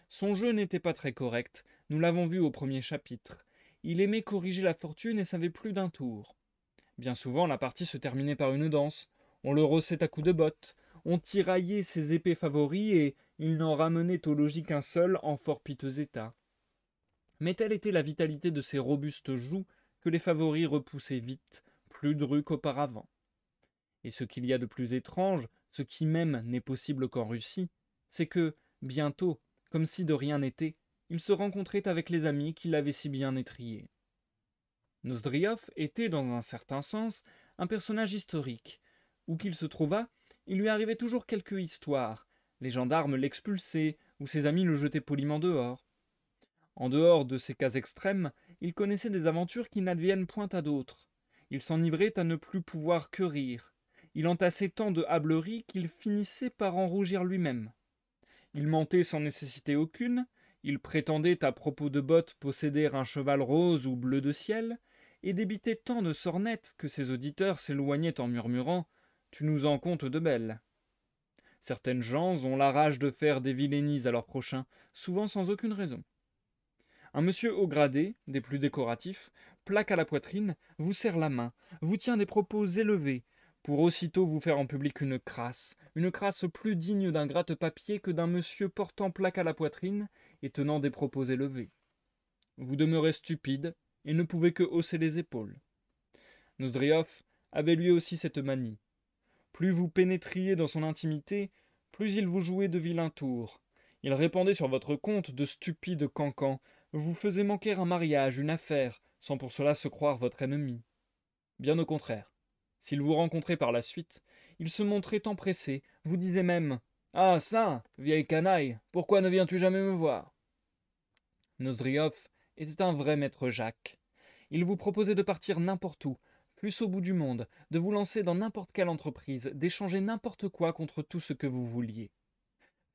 Son jeu n'était pas très correct, nous l'avons vu au premier chapitre. Il aimait corriger la fortune et savait plus d'un tour. Bien souvent, la partie se terminait par une danse. On le rossait à coups de bottes. on tiraillait ses épées favoris et il n'en ramenait au logis qu'un seul en fort piteux état. Mais telle était la vitalité de ces robustes joues que les favoris repoussaient vite, plus drus qu'auparavant. Et ce qu'il y a de plus étrange, ce qui même n'est possible qu'en Russie, c'est que, bientôt, comme si de rien n'était, il se rencontrait avec les amis qui l'avaient si bien étrillé. Nozdrioff était, dans un certain sens, un personnage historique. Où qu'il se trouvât, il lui arrivait toujours quelque histoire. Les gendarmes l'expulsaient, ou ses amis le jetaient poliment dehors. En dehors de ces cas extrêmes, il connaissait des aventures qui n'adviennent point à d'autres. Il s'enivrait à ne plus pouvoir que rire. Il entassait tant de hâbleries qu'il finissait par en rougir lui-même. Il mentait sans nécessité aucune, il prétendait à propos de Bottes posséder un cheval rose ou bleu de ciel, et débitait tant de sornettes que ses auditeurs s'éloignaient en murmurant « Tu nous en contes de belles ». Certaines gens ont la rage de faire des vilainies à leurs prochains, souvent sans aucune raison. Un monsieur haut gradé, des plus décoratifs, plaque à la poitrine, vous serre la main, vous tient des propos élevés, pour aussitôt vous faire en public une crasse plus digne d'un gratte-papier que d'un monsieur portant plaque à la poitrine et tenant des propos élevés. Vous demeurez stupide et ne pouvez que hausser les épaules. Nozdrioff avait lui aussi cette manie. Plus vous pénétriez dans son intimité, plus il vous jouait de vilains tours. Il répandait sur votre compte de stupides cancans, vous faisait manquer un mariage, une affaire, sans pour cela se croire votre ennemi. Bien au contraire. S'il vous rencontrait par la suite, il se montrait empressé, vous disait même « Ah ça, vieille canaille, pourquoi ne viens-tu jamais me voir ?» Nozdrioff était un vrai maître Jacques. Il vous proposait de partir n'importe où, fût-ce au bout du monde, de vous lancer dans n'importe quelle entreprise, d'échanger n'importe quoi contre tout ce que vous vouliez.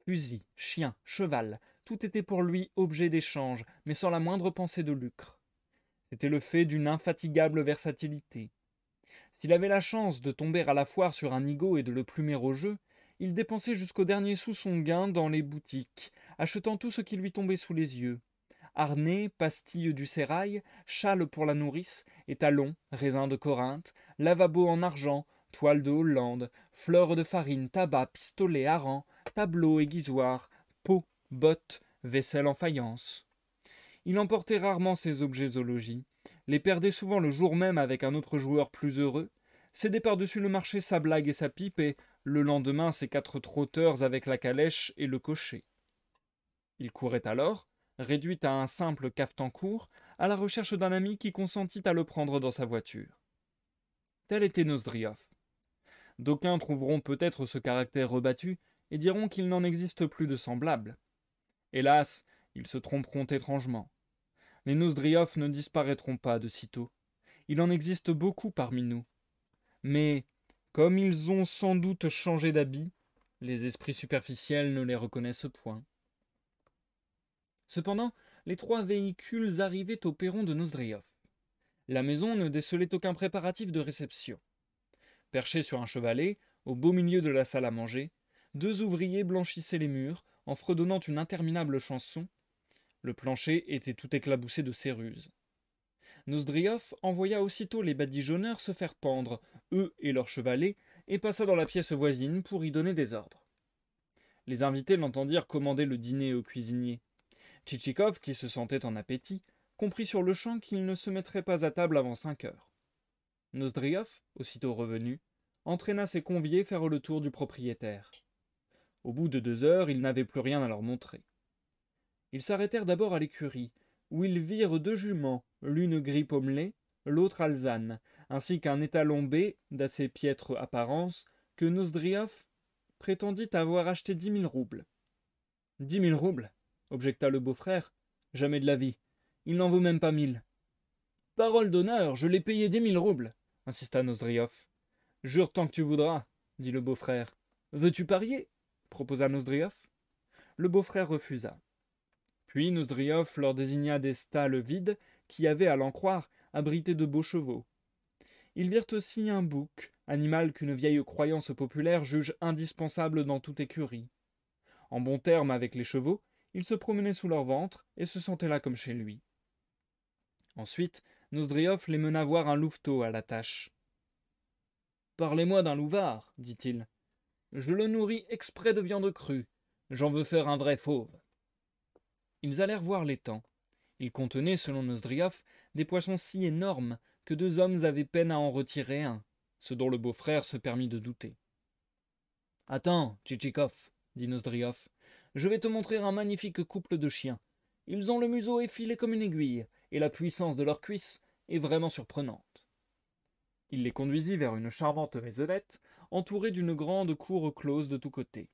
Fusil, chien, cheval, tout était pour lui objet d'échange, mais sans la moindre pensée de lucre. C'était le fait d'une infatigable versatilité. S'il avait la chance de tomber à la foire sur un nigaud et de le plumer au jeu, il dépensait jusqu'au dernier sou son gain dans les boutiques, achetant tout ce qui lui tombait sous les yeux. Harnais, pastilles du sérail, châle pour la nourrice, étalons, raisins de Corinthe, lavabo en argent, toile de Hollande, fleurs de farine, tabac, pistolets, harengs, tableaux aiguisoirs, pots, bottes, vaisselle en faïence. Il emportait rarement ses objets au logis, les perdait souvent le jour même avec un autre joueur plus heureux, cédait par-dessus le marché sa blague et sa pipe, et le lendemain ses 4 trotteurs avec la calèche et le cocher. Il courait alors, réduit à un simple cafetan-court, à la recherche d'un ami qui consentit à le prendre dans sa voiture. Tel était Nozdrioff. D'aucuns trouveront peut-être ce caractère rebattu et diront qu'il n'en existe plus de semblable. Hélas, ils se tromperont étrangement. Les Nozdrioff ne disparaîtront pas de sitôt. Il en existe beaucoup parmi nous. Mais, comme ils ont sans doute changé d'habit, les esprits superficiels ne les reconnaissent point. Cependant, les 3 véhicules arrivaient au perron de Nozdrioff. La maison ne décelait aucun préparatif de réception. Perchés sur un chevalet, au beau milieu de la salle à manger, 2 ouvriers blanchissaient les murs, en fredonnant une interminable chanson. Le plancher était tout éclaboussé de céruses. Nozdrioff envoya aussitôt les badigeonneurs se faire pendre, eux et leurs chevalets, et passa dans la pièce voisine pour y donner des ordres. Les invités l'entendirent commander le dîner au cuisinier. Tchitchikov, qui se sentait en appétit, comprit sur-le-champ qu'il ne se mettrait pas à table avant 5 heures. Nozdrioff, aussitôt revenu, entraîna ses conviés faire le tour du propriétaire. Au bout de 2 heures, ils n'avaient plus rien à leur montrer. Ils s'arrêtèrent d'abord à l'écurie, où ils virent 2 juments, l'une gris pommelée, l'autre alezane, ainsi qu'un étalon B d'assez piètre apparence, que Nozdrioff prétendit avoir acheté 10 000 roubles. 10 000 roubles, objecta le beau-frère, jamais de la vie. Il n'en vaut même pas 1000. Parole d'honneur, je l'ai payé 10 000 roubles, insista Nozdrioff. Jure tant que tu voudras, dit le beau-frère. Veux-tu parier proposa Nozdrioff. Le beau-frère refusa. Puis Nozdrioff leur désigna des stalles vides qui avaient, à l'en croire, abrité de beaux chevaux. Ils virent aussi un bouc, animal qu'une vieille croyance populaire juge indispensable dans toute écurie. En bons termes avec les chevaux, il se promenait sous leur ventre et se sentait là comme chez lui. Ensuite, Nozdrioff les mena voir un louveteau à la tâche. « Parlez-moi d'un louvard, dit-il. Je le nourris exprès de viande crue. J'en veux faire un vrai fauve. Ils allèrent voir l'étang. Il contenait, selon Nozdrioff, des poissons si énormes que 2 hommes avaient peine à en retirer un, ce dont le beau-frère se permit de douter. Attends, Tchitchikov, dit Nozdrioff, je vais te montrer un magnifique couple de chiens. Ils ont le museau effilé comme une aiguille, et la puissance de leurs cuisses est vraiment surprenante. Il les conduisit vers une charmante maisonnette, entourée d'une grande cour close de tous côtés.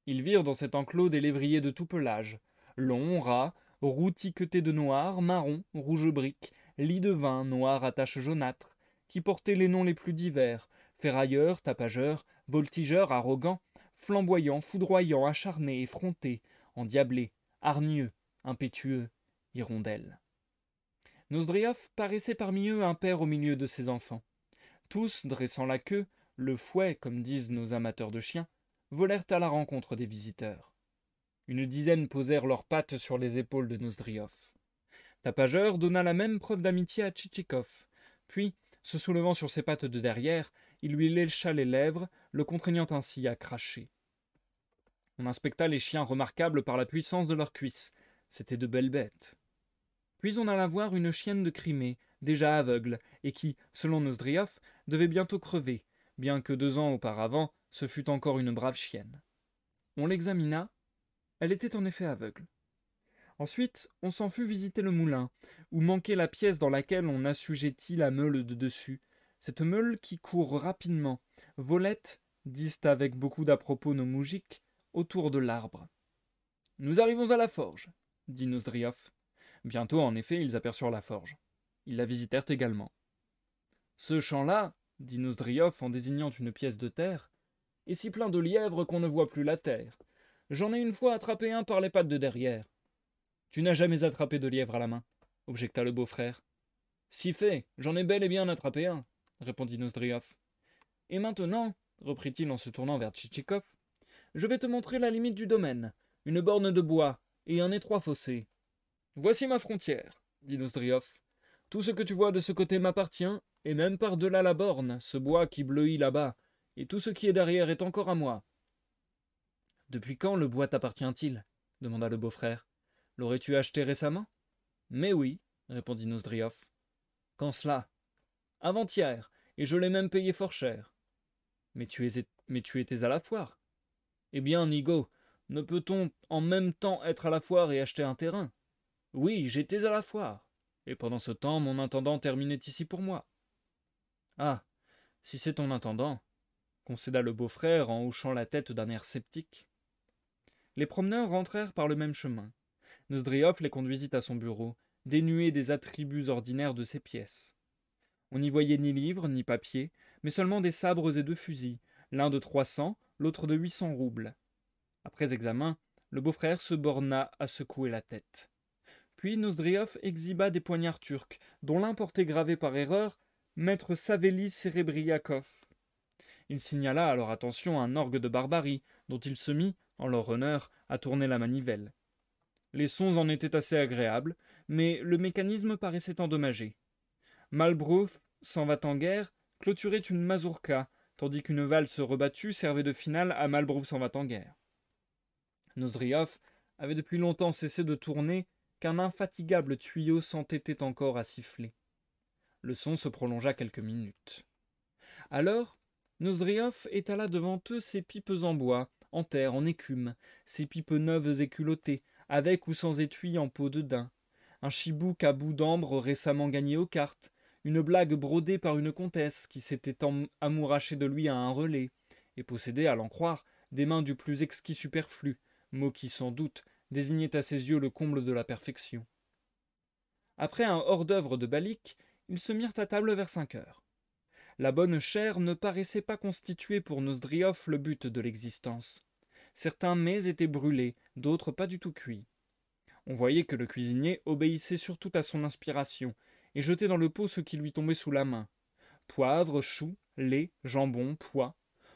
Ils virent dans cet enclos des lévriers de tout pelage, longs, ras, roux tiquetés de noir, marron, rouge brique, lits de vin, noirs à taches jaunâtres, qui portaient les noms les plus divers, ferrailleurs, tapageurs, voltigeurs, arrogants, flamboyants, foudroyants, acharnés, effrontés, endiablés, hargneux, impétueux, hirondelles. Nozdrioff paraissait parmi eux un père au milieu de ses enfants. Tous, dressant la queue, le fouet, comme disent nos amateurs de chiens, volèrent à la rencontre des visiteurs. Une dizaine posèrent leurs pattes sur les épaules de Nozdrioff. Tapageur donna la même preuve d'amitié à Tchitchikov, puis, se soulevant sur ses pattes de derrière, il lui lécha les lèvres, le contraignant ainsi à cracher. On inspecta les chiens remarquables par la puissance de leurs cuisses. C'étaient de belles bêtes. Puis on alla voir une chienne de Crimée, déjà aveugle, et qui, selon Nozdrioff, devait bientôt crever, bien que 2 ans auparavant, ce fût encore une brave chienne. On l'examina, elle était en effet aveugle. Ensuite, on s'en fut visiter le moulin, où manquait la pièce dans laquelle on assujettit la meule de dessus, cette meule qui court rapidement, volette, disent avec beaucoup d'à-propos nos moujiks, autour de l'arbre. « Nous arrivons à la forge, » dit Nozdrioff. Bientôt, en effet, ils aperçurent la forge. Ils la visitèrent également. « Ce champ-là, » dit Nozdrioff en désignant une pièce de terre, « est si plein de lièvres qu'on ne voit plus la terre. J'en ai une fois attrapé un par les pattes de derrière. » « Tu n'as jamais attrapé de lièvre à la main, » objecta le beau-frère. « Si fait, j'en ai bel et bien attrapé un, » répondit Nozdrioff. « Et maintenant, reprit-il en se tournant vers Tchitchikov, je vais te montrer la limite du domaine, une borne de bois et un étroit fossé. Voici ma frontière, dit Nozdrioff. Tout ce que tu vois de ce côté m'appartient, et même par-delà la borne, ce bois qui bleuit là-bas, et tout ce qui est derrière est encore à moi. Depuis quand le bois t'appartient-il ? Demanda le beau-frère. L'aurais-tu acheté récemment ? Mais oui, répondit Nozdrioff. Quand cela ? Avant-hier, et je l'ai même payé fort cher. Mais tu étais à la foire. Eh bien, Nigo, ne peut-on en même temps être à la foire et acheter un terrain ? Oui, j'étais à la foire, et pendant ce temps, mon intendant terminait ici pour moi. Ah, si c'est ton intendant, concéda le beau-frère en hochant la tête d'un air sceptique. Les promeneurs rentrèrent par le même chemin. Nozdrioff les conduisit à son bureau, dénué des attributs ordinaires de ses pièces. On n'y voyait ni livres, ni papier, mais seulement des sabres et 2 fusils, l'un de 300, l'autre de 800 roubles. Après examen, le beau-frère se borna à secouer la tête. Puis Nozdrioff exhiba des poignards turcs, dont l'un portait gravé par erreur Maître Saveli Serebriakov. Il signala à leur attention un orgue de barbarie, dont il se mit, en leur honneur, à tourner la manivelle. Les sons en étaient assez agréables, mais le mécanisme paraissait endommagé. Malbrough, s'en va en guerre, clôturait une mazurka, tandis qu'une valse rebattue servait de finale à Malbrough s'en va en guerre. Nozdrioff avait depuis longtemps cessé de tourner qu'un infatigable tuyau s'entêtait encore à siffler. Le son se prolongea quelques minutes. Alors, Nozdrioff étala devant eux ses pipes en bois, en terre, en écume, ses pipes neuves et culottées, avec ou sans étui en peau de daim, un chibouk à bout d'ambre récemment gagné aux cartes, une blague brodée par une comtesse qui s'était amourachée de lui à un relais, et possédait, à l'en croire, des mains du plus exquis superflu, mot qui, sans doute, désignait à ses yeux le comble de la perfection. Après un hors-d'œuvre de Balik, ils se mirent à table vers 5 heures. La bonne chère ne paraissait pas constituer pour Nozdrioff le but de l'existence. Certains mets étaient brûlés, d'autres pas du tout cuits. On voyait que le cuisinier obéissait surtout à son inspiration, et jetait dans le pot ce qui lui tombait sous la main. Poivre, choux, lait, jambon, pois.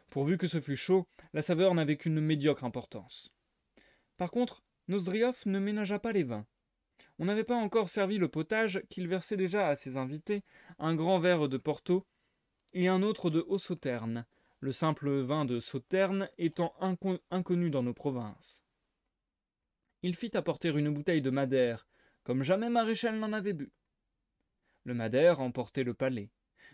Pourvu que ce fût chaud, la saveur n'avait qu'une médiocre importance. Par contre, Nozdrioff ne ménagea pas les vins. On n'avait pas encore servi le potage qu'il versait déjà à ses invités, un grand verre de Porto et un autre de Haut-Sauterne, le simple vin de Sauterne étant inconnu dans nos provinces. Il fit apporter une bouteille de madère, comme jamais Maréchal n'en avait bu. Le madère emportait le palais.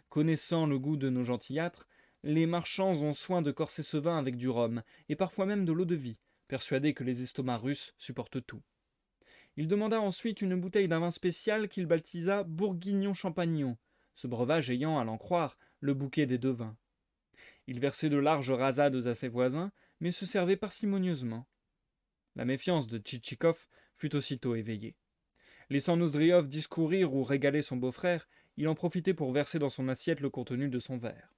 Connaissant le goût de nos gentillâtres, les marchands ont soin de corser ce vin avec du rhum, et parfois même de l'eau-de-vie, persuadés que les estomacs russes supportent tout. Il demanda ensuite une bouteille d'un vin spécial qu'il baptisa Bourguignon-Champagnon, ce breuvage ayant, à l'en croire, le bouquet des deux vins. Il versait de larges rasades à ses voisins, mais se servait parcimonieusement. La méfiance de Tchitchikov fut aussitôt éveillée. Laissant Nozdriov discourir ou régaler son beau-frère, il en profitait pour verser dans son assiette le contenu de son verre.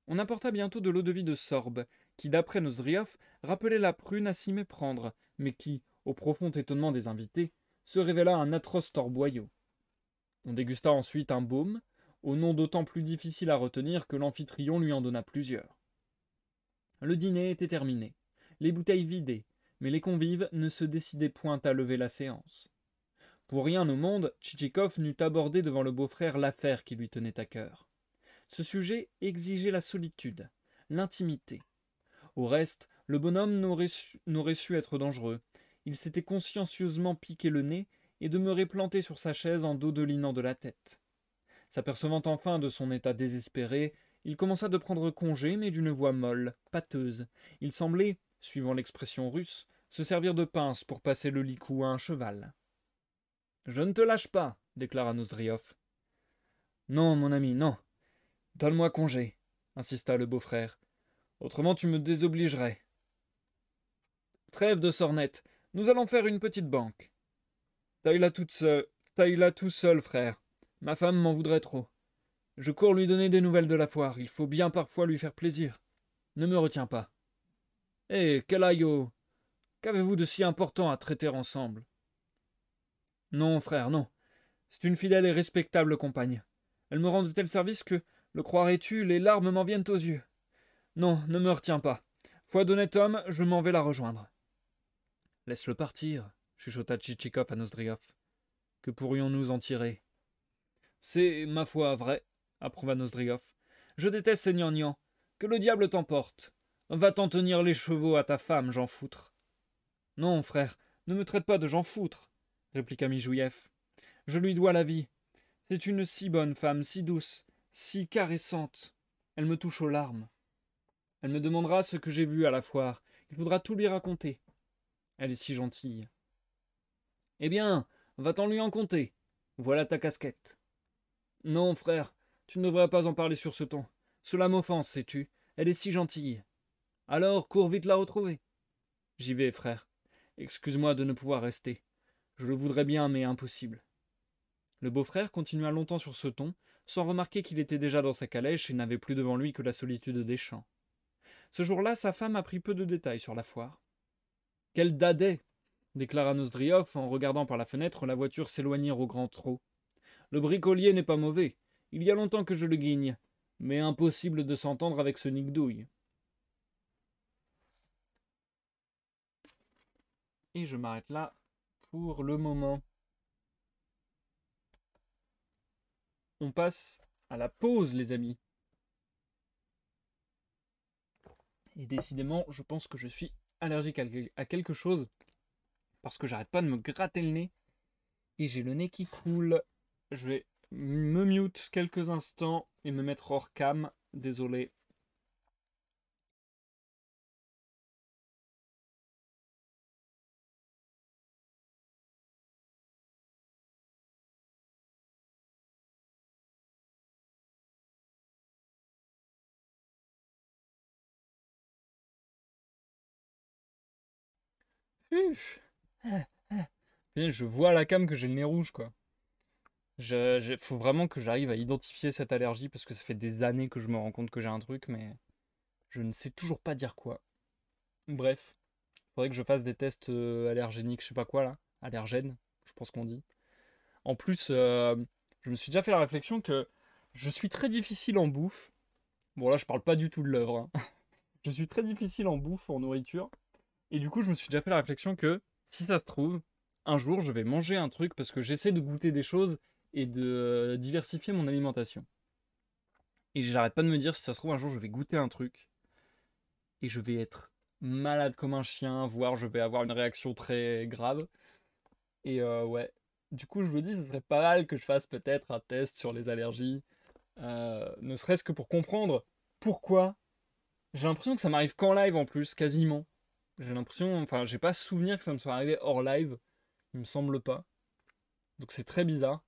On apporta bientôt de l'eau-de-vie de Sorbe, qui, d'après Nozdriov, rappelait la prune à s'y méprendre, mais qui, au profond étonnement des invités, se révéla un atroce torboyau. On dégusta ensuite un baume, au nom d'autant plus difficile à retenir que l'amphitryon lui en donna plusieurs. Le dîner était terminé, les bouteilles vidées, mais les convives ne se décidaient point à lever la séance. Pour rien au monde, Tchitchikov n'eut abordé devant le beau-frère l'affaire qui lui tenait à cœur. Ce sujet exigeait la solitude, l'intimité. Au reste, le bonhomme n'aurait su être dangereux. Il s'était consciencieusement piqué le nez et demeurait planté sur sa chaise en dodelinant de la tête. S'apercevant enfin de son état désespéré, il commença de prendre congé, mais d'une voix molle, pâteuse. Il semblait, suivant l'expression russe, se servir de pince pour passer le licou à un cheval. « Je ne te lâche pas, déclara Nozdriov. « Non, mon ami, non. Donne-moi congé, insista le beau-frère. Autrement tu me désobligerais. Trêve de sornette, nous allons faire une petite banque. Taille-la tout seul, frère. Ma femme m'en voudrait trop. Je cours lui donner des nouvelles de la foire, il faut bien parfois lui faire plaisir. Ne me retiens pas. Hé, Kalayo, qu'avez-vous de si important à traiter ensemble? Non, frère, non. C'est une fidèle et respectable compagne. Elle me rend de tels services que, le croirais-tu, les larmes m'en viennent aux yeux. Non, ne me retiens pas. Foi d'honnête homme, je m'en vais la rejoindre. Laisse-le partir, chuchota Tchitchikov à Nozdriov. Que pourrions-nous en tirer? C'est, ma foi, vrai, approuva Nozdriov. Je déteste ces gnangnans. Que le diable t'emporte. Va-t'en tenir les chevaux à ta femme, Jean Foutre. Non, frère, ne me traite pas de Jean Foutre, répliqua Mijouïev. Je lui dois la vie. C'est une si bonne femme, si douce, si caressante. Elle me touche aux larmes. Elle me demandera ce que j'ai vu à la foire. Il faudra tout lui raconter. Elle est si gentille. Eh bien, va-t'en lui en conter. Voilà ta casquette. Non, frère, tu ne devrais pas en parler sur ce ton. Cela m'offense, sais-tu. Elle est si gentille. Alors, cours vite la retrouver. J'y vais, frère. Excuse-moi de ne pouvoir rester. Je le voudrais bien, mais impossible. Le beau-frère continua longtemps sur ce ton, sans remarquer qu'il était déjà dans sa calèche et n'avait plus devant lui que la solitude des champs. Ce jour-là, sa femme apprit peu de détails sur la foire. « Quel dadais !» déclara Nozdriov en regardant par la fenêtre la voiture s'éloigner au grand trot. « Le bricolier n'est pas mauvais. Il y a longtemps que je le guigne. Mais impossible de s'entendre avec ce nique-douille. » Et je m'arrête là pour le moment. On passe à la pause, les amis. Et décidément, je pense que je suis allergique à quelque chose parce que j'arrête pas de me gratter le nez et j'ai le nez qui coule. Je vais me mute quelques instants et me mettre hors cam. Désolé. Je vois à la cam que j'ai le nez rouge, quoi. Faut vraiment que j'arrive à identifier cette allergie parce que ça fait des années que je me rends compte que j'ai un truc, mais je ne sais toujours pas dire quoi. Bref, faudrait que je fasse des tests allergéniques, je sais pas quoi là, allergènes, je pense qu'on dit. En plus, je me suis déjà fait la réflexion que je suis très difficile en bouffe. Bon là, je parle pas du tout de l'œuvre. Hein. Je suis très difficile en bouffe, en nourriture. Et du coup, je me suis déjà fait la réflexion que, si ça se trouve, un jour, je vais manger un truc parce que j'essaie de goûter des choses et de diversifier mon alimentation. Et j'arrête pas de me dire, si ça se trouve, un jour, je vais goûter un truc et je vais être malade comme un chien, voire je vais avoir une réaction très grave. Et ouais. Du coup, je me dis, ce serait pas mal que je fasse peut-être un test sur les allergies, ne serait-ce que pour comprendre pourquoi. J'ai l'impression que ça m'arrive qu'en live en plus, quasiment. J'ai l'impression, enfin, j'ai pas souvenir que ça me soit arrivé hors live. Il me semble pas. Donc c'est très bizarre.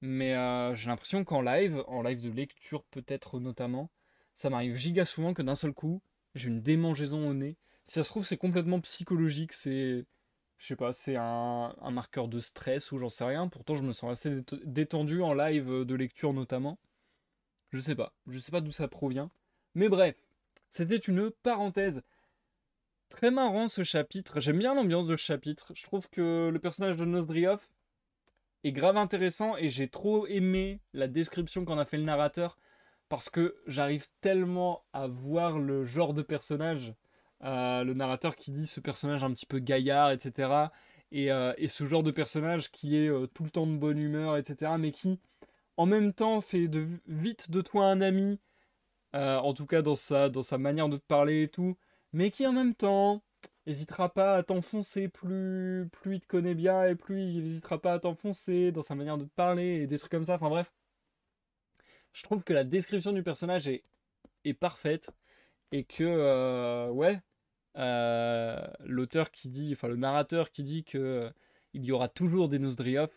Mais j'ai l'impression en live de lecture peut-être notamment, ça m'arrive giga souvent que d'un seul coup, j'ai une démangeaison au nez. Si ça se trouve, c'est complètement psychologique, c'est. Je sais pas, c'est un marqueur de stress ou j'en sais rien. Pourtant, je me sens assez détendu en live de lecture notamment. Je sais pas. Je sais pas d'où ça provient. Mais bref, c'était une parenthèse. Très marrant ce chapitre. J'aime bien l'ambiance de ce chapitre. Je trouve que le personnage de Nozdriov est grave intéressant et j'ai trop aimé la description qu'en a fait le narrateur parce que j'arrive tellement à voir le genre de personnage, le narrateur qui dit ce personnage un petit peu gaillard, etc. Et ce genre de personnage qui est tout le temps de bonne humeur, etc. Mais qui en même temps fait vite de toi un ami, en tout cas dans sa manière de te parler et tout, mais qui en même temps n'hésitera pas à t'enfoncer plus il te connaît bien et plus il n'hésitera pas à t'enfoncer dans sa manière de te parler et des trucs comme ça. Enfin bref, je trouve que la description du personnage est parfaite et que, ouais, l'auteur qui dit, enfin le narrateur qui dit que il y aura toujours des Nozdriov,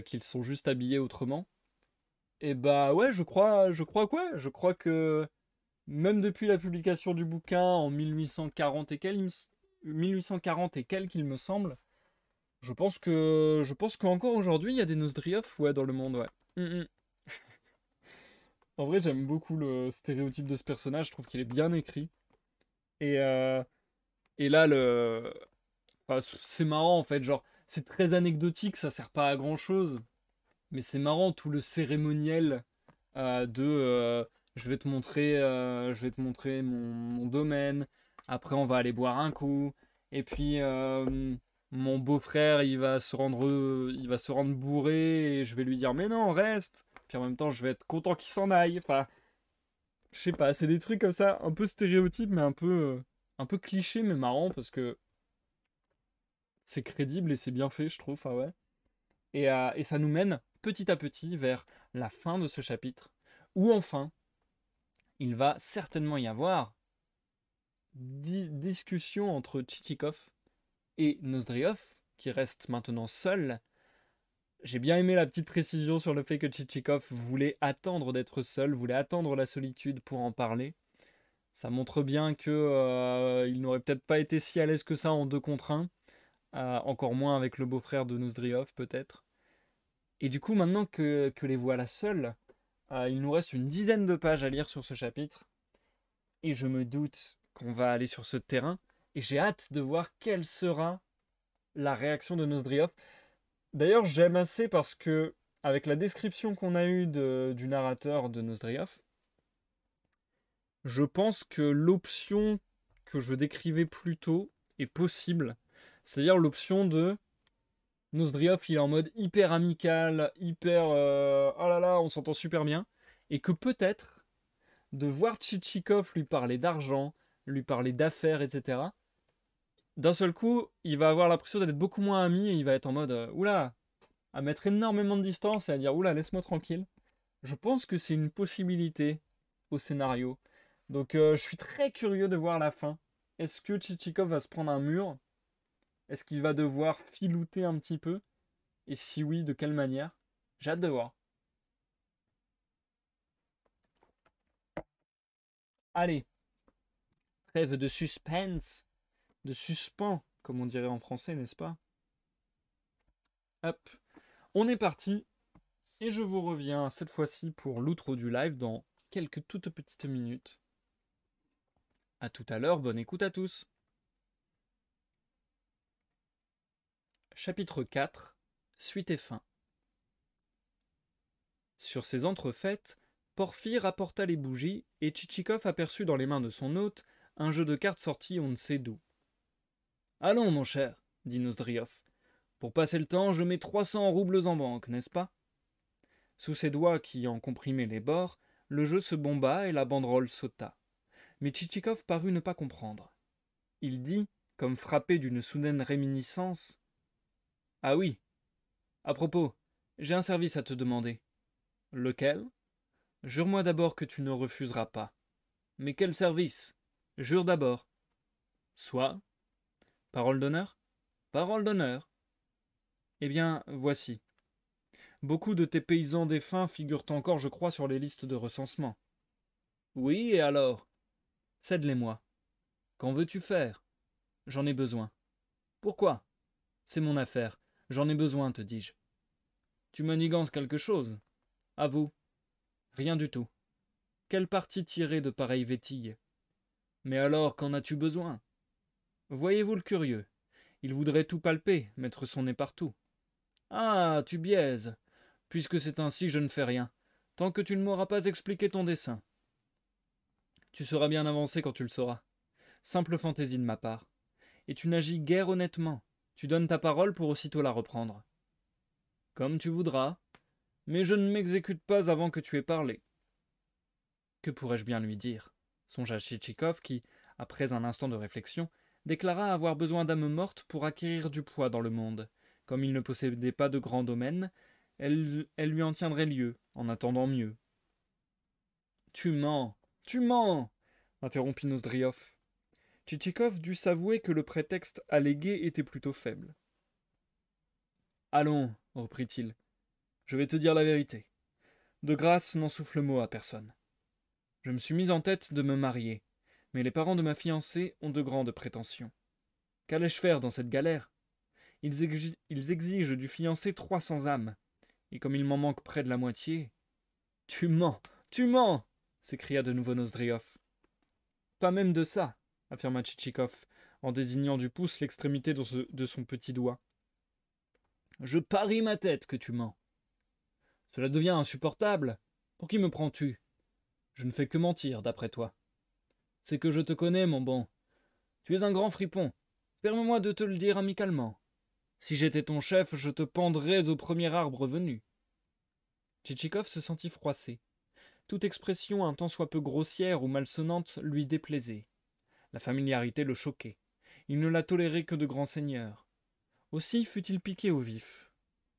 qu'ils sont juste habillés autrement. Et bah ouais, je crois quoi? Je crois que même depuis la publication du bouquin en 1840 et quelques, 1840 et quelques, il me semble, je pense qu'encore aujourd'hui, il y a des Nozdriov, ouais, dans le monde, ouais. En vrai, j'aime beaucoup le stéréotype de ce personnage, je trouve qu'il est bien écrit. Et, euh, et là, enfin, c'est marrant en fait, genre, c'est très anecdotique, ça sert pas à grand chose, mais c'est marrant tout le cérémoniel de je vais te montrer mon domaine, après on va aller boire un coup, et puis mon beau-frère il va se rendre bourré et je vais lui dire mais non reste, puis en même temps je vais être content qu'il s'en aille, enfin je sais pas, c'est des trucs comme ça, un peu stéréotypes mais un peu cliché mais marrant parce que c'est crédible et c'est bien fait je trouve, enfin ouais. Et ça nous mène petit à petit vers la fin de ce chapitre, où enfin il va certainement y avoir discussion entre Tchitchikov et Nozdriov, qui reste maintenant seul. J'ai bien aimé la petite précision sur le fait que Tchitchikov voulait attendre d'être seul, voulait attendre la solitude pour en parler. Ça montre bien que il n'aurait peut-être pas été si à l'aise que ça en 2 contre 1, encore moins avec le beau-frère de Nozdriov peut-être. Et du coup, maintenant que les voilà seuls, il nous reste une dizaine de pages à lire sur ce chapitre. Et je me doute qu'on va aller sur ce terrain. Et j'ai hâte de voir quelle sera la réaction de Nozdriov. D'ailleurs, j'aime assez parce que, avec la description qu'on a eue du narrateur de Nozdriov, je pense que l'option que je décrivais plus tôt est possible. C'est-à-dire l'option de Nozdriov, il est en mode hyper amical, hyper oh là là, on s'entend super bien. Et que peut-être, de voir Tchitchikov lui parler d'argent, lui parler d'affaires, etc., d'un seul coup, il va avoir l'impression d'être beaucoup moins ami et il va être en mode oula, à mettre énormément de distance et à dire oula, laisse-moi tranquille. Je pense que c'est une possibilité au scénario. Donc je suis très curieux de voir la fin. Est-ce que Tchitchikov va se prendre un mur? Est-ce qu'il va devoir filouter un petit peu? Et si oui, de quelle manière? J'ai hâte de voir. Allez, trêve de suspense, de suspens, comme on dirait en français, n'est-ce pas? Hop, on est parti. Et je vous reviens cette fois-ci pour l'outro du live dans quelques toutes petites minutes. A tout à l'heure, bonne écoute à tous. Chapitre 4, suite et fin. Sur ces entrefaites, Porphyre apporta les bougies et Tchitchikov aperçut dans les mains de son hôte un jeu de cartes sorti on ne sait d'où. Allons, mon cher, dit Nozdriov. Pour passer le temps, je mets 300 roubles en banque, n'est-ce pas? Sous ses doigts qui en comprimaient les bords, Le jeu se bomba et la banderole sauta. Mais Tchitchikov parut ne pas comprendre. Il dit, comme frappé d'une soudaine réminiscence: « Ah oui, à propos, j'ai un service à te demander. »« Lequel ? » ?»« Jure-moi d'abord que tu ne refuseras pas. »« Mais quel service ? » ?»« Jure d'abord. »« Soit. »« Parole d'honneur ? » ?»« Parole d'honneur. »« Eh bien, voici. Beaucoup de tes paysans défunts figurent encore, je crois, sur les listes de recensement. »« Oui, et alors ? » ?»« Cède-les-moi. »« Qu'en veux-tu faire ? » ?»« J'en ai besoin. »« Pourquoi ? » ?»« C'est mon affaire. J'en ai besoin, te dis-je. »« Tu manigances quelque chose ? » ?»« Avoue. »« Rien du tout. »« Quel parti tirer de pareilles vétilles ? » ?»« Mais alors, qu'en as-tu besoin ? » ?»« Voyez-vous le curieux ? Il voudrait tout palper, mettre son nez partout. »« Ah, tu biaises. Puisque c'est ainsi, je ne fais rien, tant que tu ne m'auras pas expliqué ton dessein. »« Tu seras bien avancé quand tu le sauras. Simple fantaisie de ma part. Et tu n'agis guère honnêtement. Tu donnes ta parole pour aussitôt la reprendre. »« Comme tu voudras. Mais je ne m'exécute pas avant que tu aies parlé. » Que pourrais-je bien lui dire ? Songea Tchitchikov qui, après un instant de réflexion, déclara avoir besoin d'âmes mortes pour acquérir du poids dans le monde. Comme il ne possédait pas de grands domaines, elle lui en tiendrait lieu, en attendant mieux. « Tu mens, interrompit Nozdriov. Tchitchikov dut s'avouer que le prétexte allégué était plutôt faible. « Allons, reprit-il, je vais te dire la vérité. De grâce, n'en souffle mot à personne. Je me suis mis en tête de me marier, mais les parents de ma fiancée ont de grandes prétentions. Qu'allais-je faire dans cette galère ? Ils exigent du fiancé 300 âmes, et comme il m'en manque près de la moitié... »« Tu mens, s'écria de nouveau Nozdriov. Pas même de ça, affirma Tchitchikov, en désignant du pouce l'extrémité de son petit doigt. Je parie ma tête que tu mens. Cela devient insupportable. Pour qui me prends-tu ? Je ne fais que mentir, d'après toi. C'est que je te connais, mon bon. Tu es un grand fripon. Permets-moi de te le dire amicalement. Si j'étais ton chef, je te pendrais au premier arbre venu. Tchitchikov se sentit froissé. Toute expression un tant soit peu grossière ou malsonnante lui déplaisait. La familiarité le choquait. Il ne la tolérait que de grands seigneurs. Aussi fut-il piqué au vif.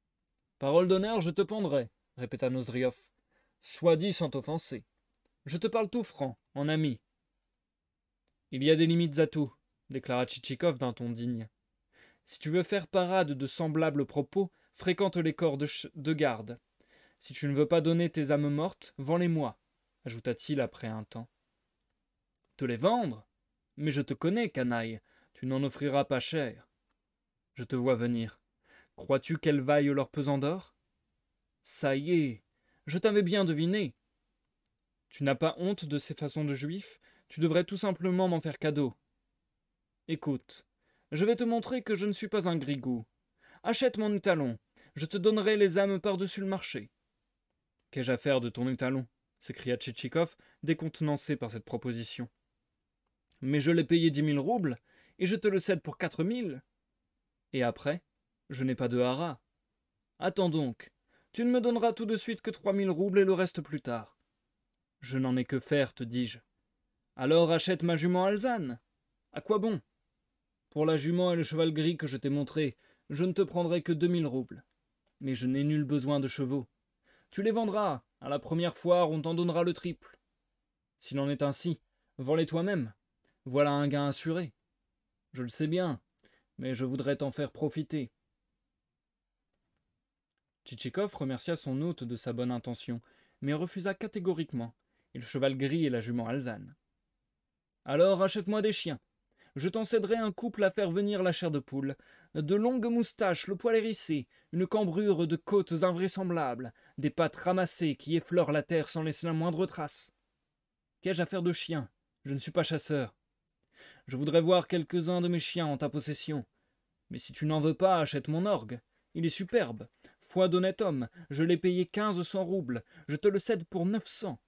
« Parole d'honneur, je te pendrai, » répéta Nozdriov. « Sois dit sans t'offenser. Je te parle tout franc, en ami. »« Il y a des limites à tout, » déclara Tchitchikov d'un ton digne. « Si tu veux faire parade de semblables propos, fréquente les corps de garde. Si tu ne veux pas donner tes âmes mortes, vends-les-moi, » ajouta-t-il après un temps. « Te les vendre ? Mais je te connais, canaille, tu n'en offriras pas cher. Je te vois venir. Crois-tu qu'elles vaillent leur pesant d'or ? Ça y est, je t'avais bien deviné. Tu n'as pas honte de ces façons de juif ? Tu devrais tout simplement m'en faire cadeau. Écoute, je vais te montrer que je ne suis pas un grigou. Achète mon étalon, je te donnerai les âmes par-dessus le marché. »« Qu'ai-je à faire de ton étalon ? » s'écria Tchitchikov, décontenancé par cette proposition. « Mais je l'ai payé 10 000 roubles, et je te le cède pour 4 000. Et après, je n'ai pas de haras. Attends donc, tu ne me donneras tout de suite que 3 000 roubles et le reste plus tard. Je n'en ai que faire, te dis-je. Alors achète ma jument alezane. À quoi bon ? Pour la jument et le cheval gris que je t'ai montré, je ne te prendrai que 2 000 roubles. Mais je n'ai nul besoin de chevaux. Tu les vendras, à la première foire on t'en donnera le triple. S'il en est ainsi, vends-les toi-même. Voilà un gain assuré. Je le sais bien, mais je voudrais t'en faire profiter. » Tchitchikov remercia son hôte de sa bonne intention, mais refusa catégoriquement, et le cheval gris et la jument alezane. « Alors achète-moi des chiens. Je t'en céderai un couple à faire venir la chair de poule, de longues moustaches, le poil hérissé, une cambrure de côtes invraisemblables, des pattes ramassées qui effleurent la terre sans laisser la moindre trace. Qu'ai-je à faire de chiens ? Je ne suis pas chasseur. Je voudrais voir quelques-uns de mes chiens en ta possession. Mais si tu n'en veux pas, achète mon orgue. Il est superbe. Foi d'honnête homme, je l'ai payé 1500 roubles. Je te le cède pour 900.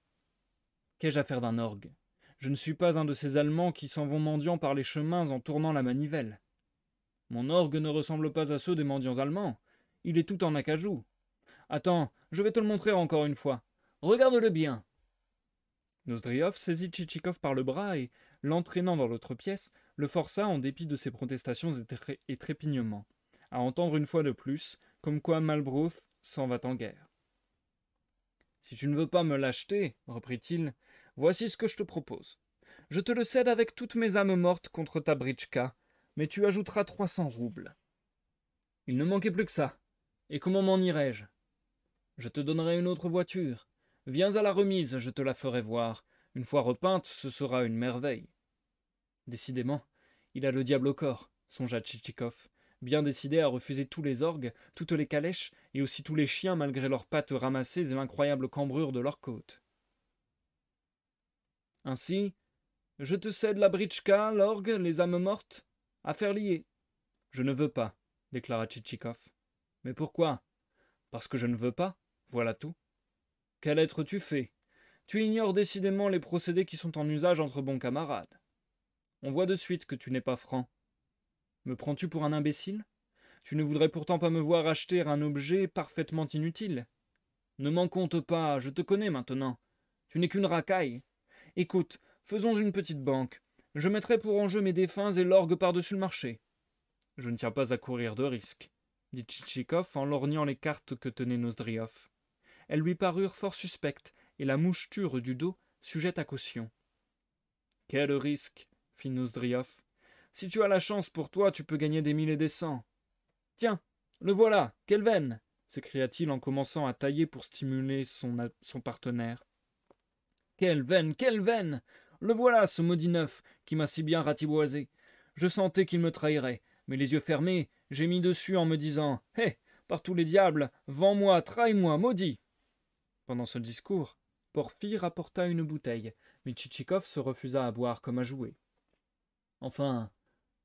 Qu'ai-je à faire d'un orgue ? Je ne suis pas un de ces Allemands qui s'en vont mendiants par les chemins en tournant la manivelle. Mon orgue ne ressemble pas à ceux des mendiants allemands. Il est tout en acajou. Attends, je vais te le montrer encore une fois. Regarde-le bien. Nozdriov saisit Tchitchikov par le bras et, l'entraînant dans l'autre pièce, le força, en dépit de ses protestations et trépignements, à entendre une fois de plus, comme quoi Malbrouth s'en va en guerre. « Si tu ne veux pas me l'acheter, reprit-il, voici ce que je te propose. Je te le cède avec toutes mes âmes mortes contre ta britchka, mais tu ajouteras 300 roubles. Il ne manquait plus que ça. Et comment m'en irai-je? Je te donnerai une autre voiture. Viens à la remise, je te la ferai voir. Une fois repeinte, ce sera une merveille. Décidément, il a le diable au corps, songea Tchitchikov, bien décidé à refuser tous les orgues, toutes les calèches, et aussi tous les chiens malgré leurs pattes ramassées et l'incroyable cambrure de leurs côtes. Ainsi, je te cède la britchka, l'orgue, les âmes mortes. Affaire liée. Je ne veux pas, déclara Tchitchikov. Mais pourquoi? Parce que je ne veux pas, voilà tout. Quel être tu fais? Tu ignores décidément les procédés qui sont en usage entre bons camarades. On voit de suite que tu n'es pas franc. Me prends-tu pour un imbécile? Tu ne voudrais pourtant pas me voir acheter un objet parfaitement inutile. Ne m'en compte pas, je te connais maintenant. Tu n'es qu'une racaille. Écoute, faisons une petite banque. Je mettrai pour enjeu mes défunts et l'orgue par-dessus le marché. Je ne tiens pas à courir de risque, dit Tchitchikov en lorgnant les cartes que tenait Nozdriov. Elles lui parurent fort suspectes, et la moucheture du dos sujette à caution. Quel risque, fit Nozdriov. Si tu as la chance pour toi, tu peux gagner des 1000 et des 100. Tiens, le voilà, quelle veine, s'écria-t-il en commençant à tailler pour stimuler son partenaire. Quelle veine! Le voilà, ce maudit neuf, qui m'a si bien ratiboisé. Je sentais qu'il me trahirait, mais les yeux fermés, j'ai mis dessus en me disant « Hé, par tous les diables, vends-moi, trahis-moi, maudit !» Pendant ce discours, Porphyre apporta une bouteille, mais Tchitchikov se refusa à boire comme à jouer. « Enfin,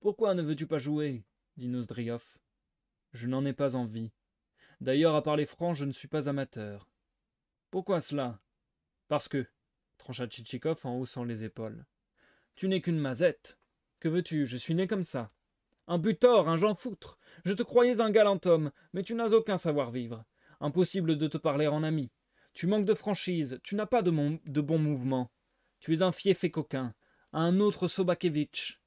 pourquoi ne veux-tu pas jouer » dit Nozdriov. « Je n'en ai pas envie. D'ailleurs, à parler franc, je ne suis pas amateur. »« Pourquoi cela ?»« Parce que, » trancha Tchitchikov en haussant les épaules. « Tu n'es qu'une mazette. Que veux-tu, je suis né comme ça. Un butor, un Jean Foutre. Je te croyais un galant homme, mais tu n'as aucun savoir-vivre. Impossible de te parler en ami. Tu manques de franchise, tu n'as pas de bons mouvements. Tu es un fief et coquin, un autre Sobakevitch.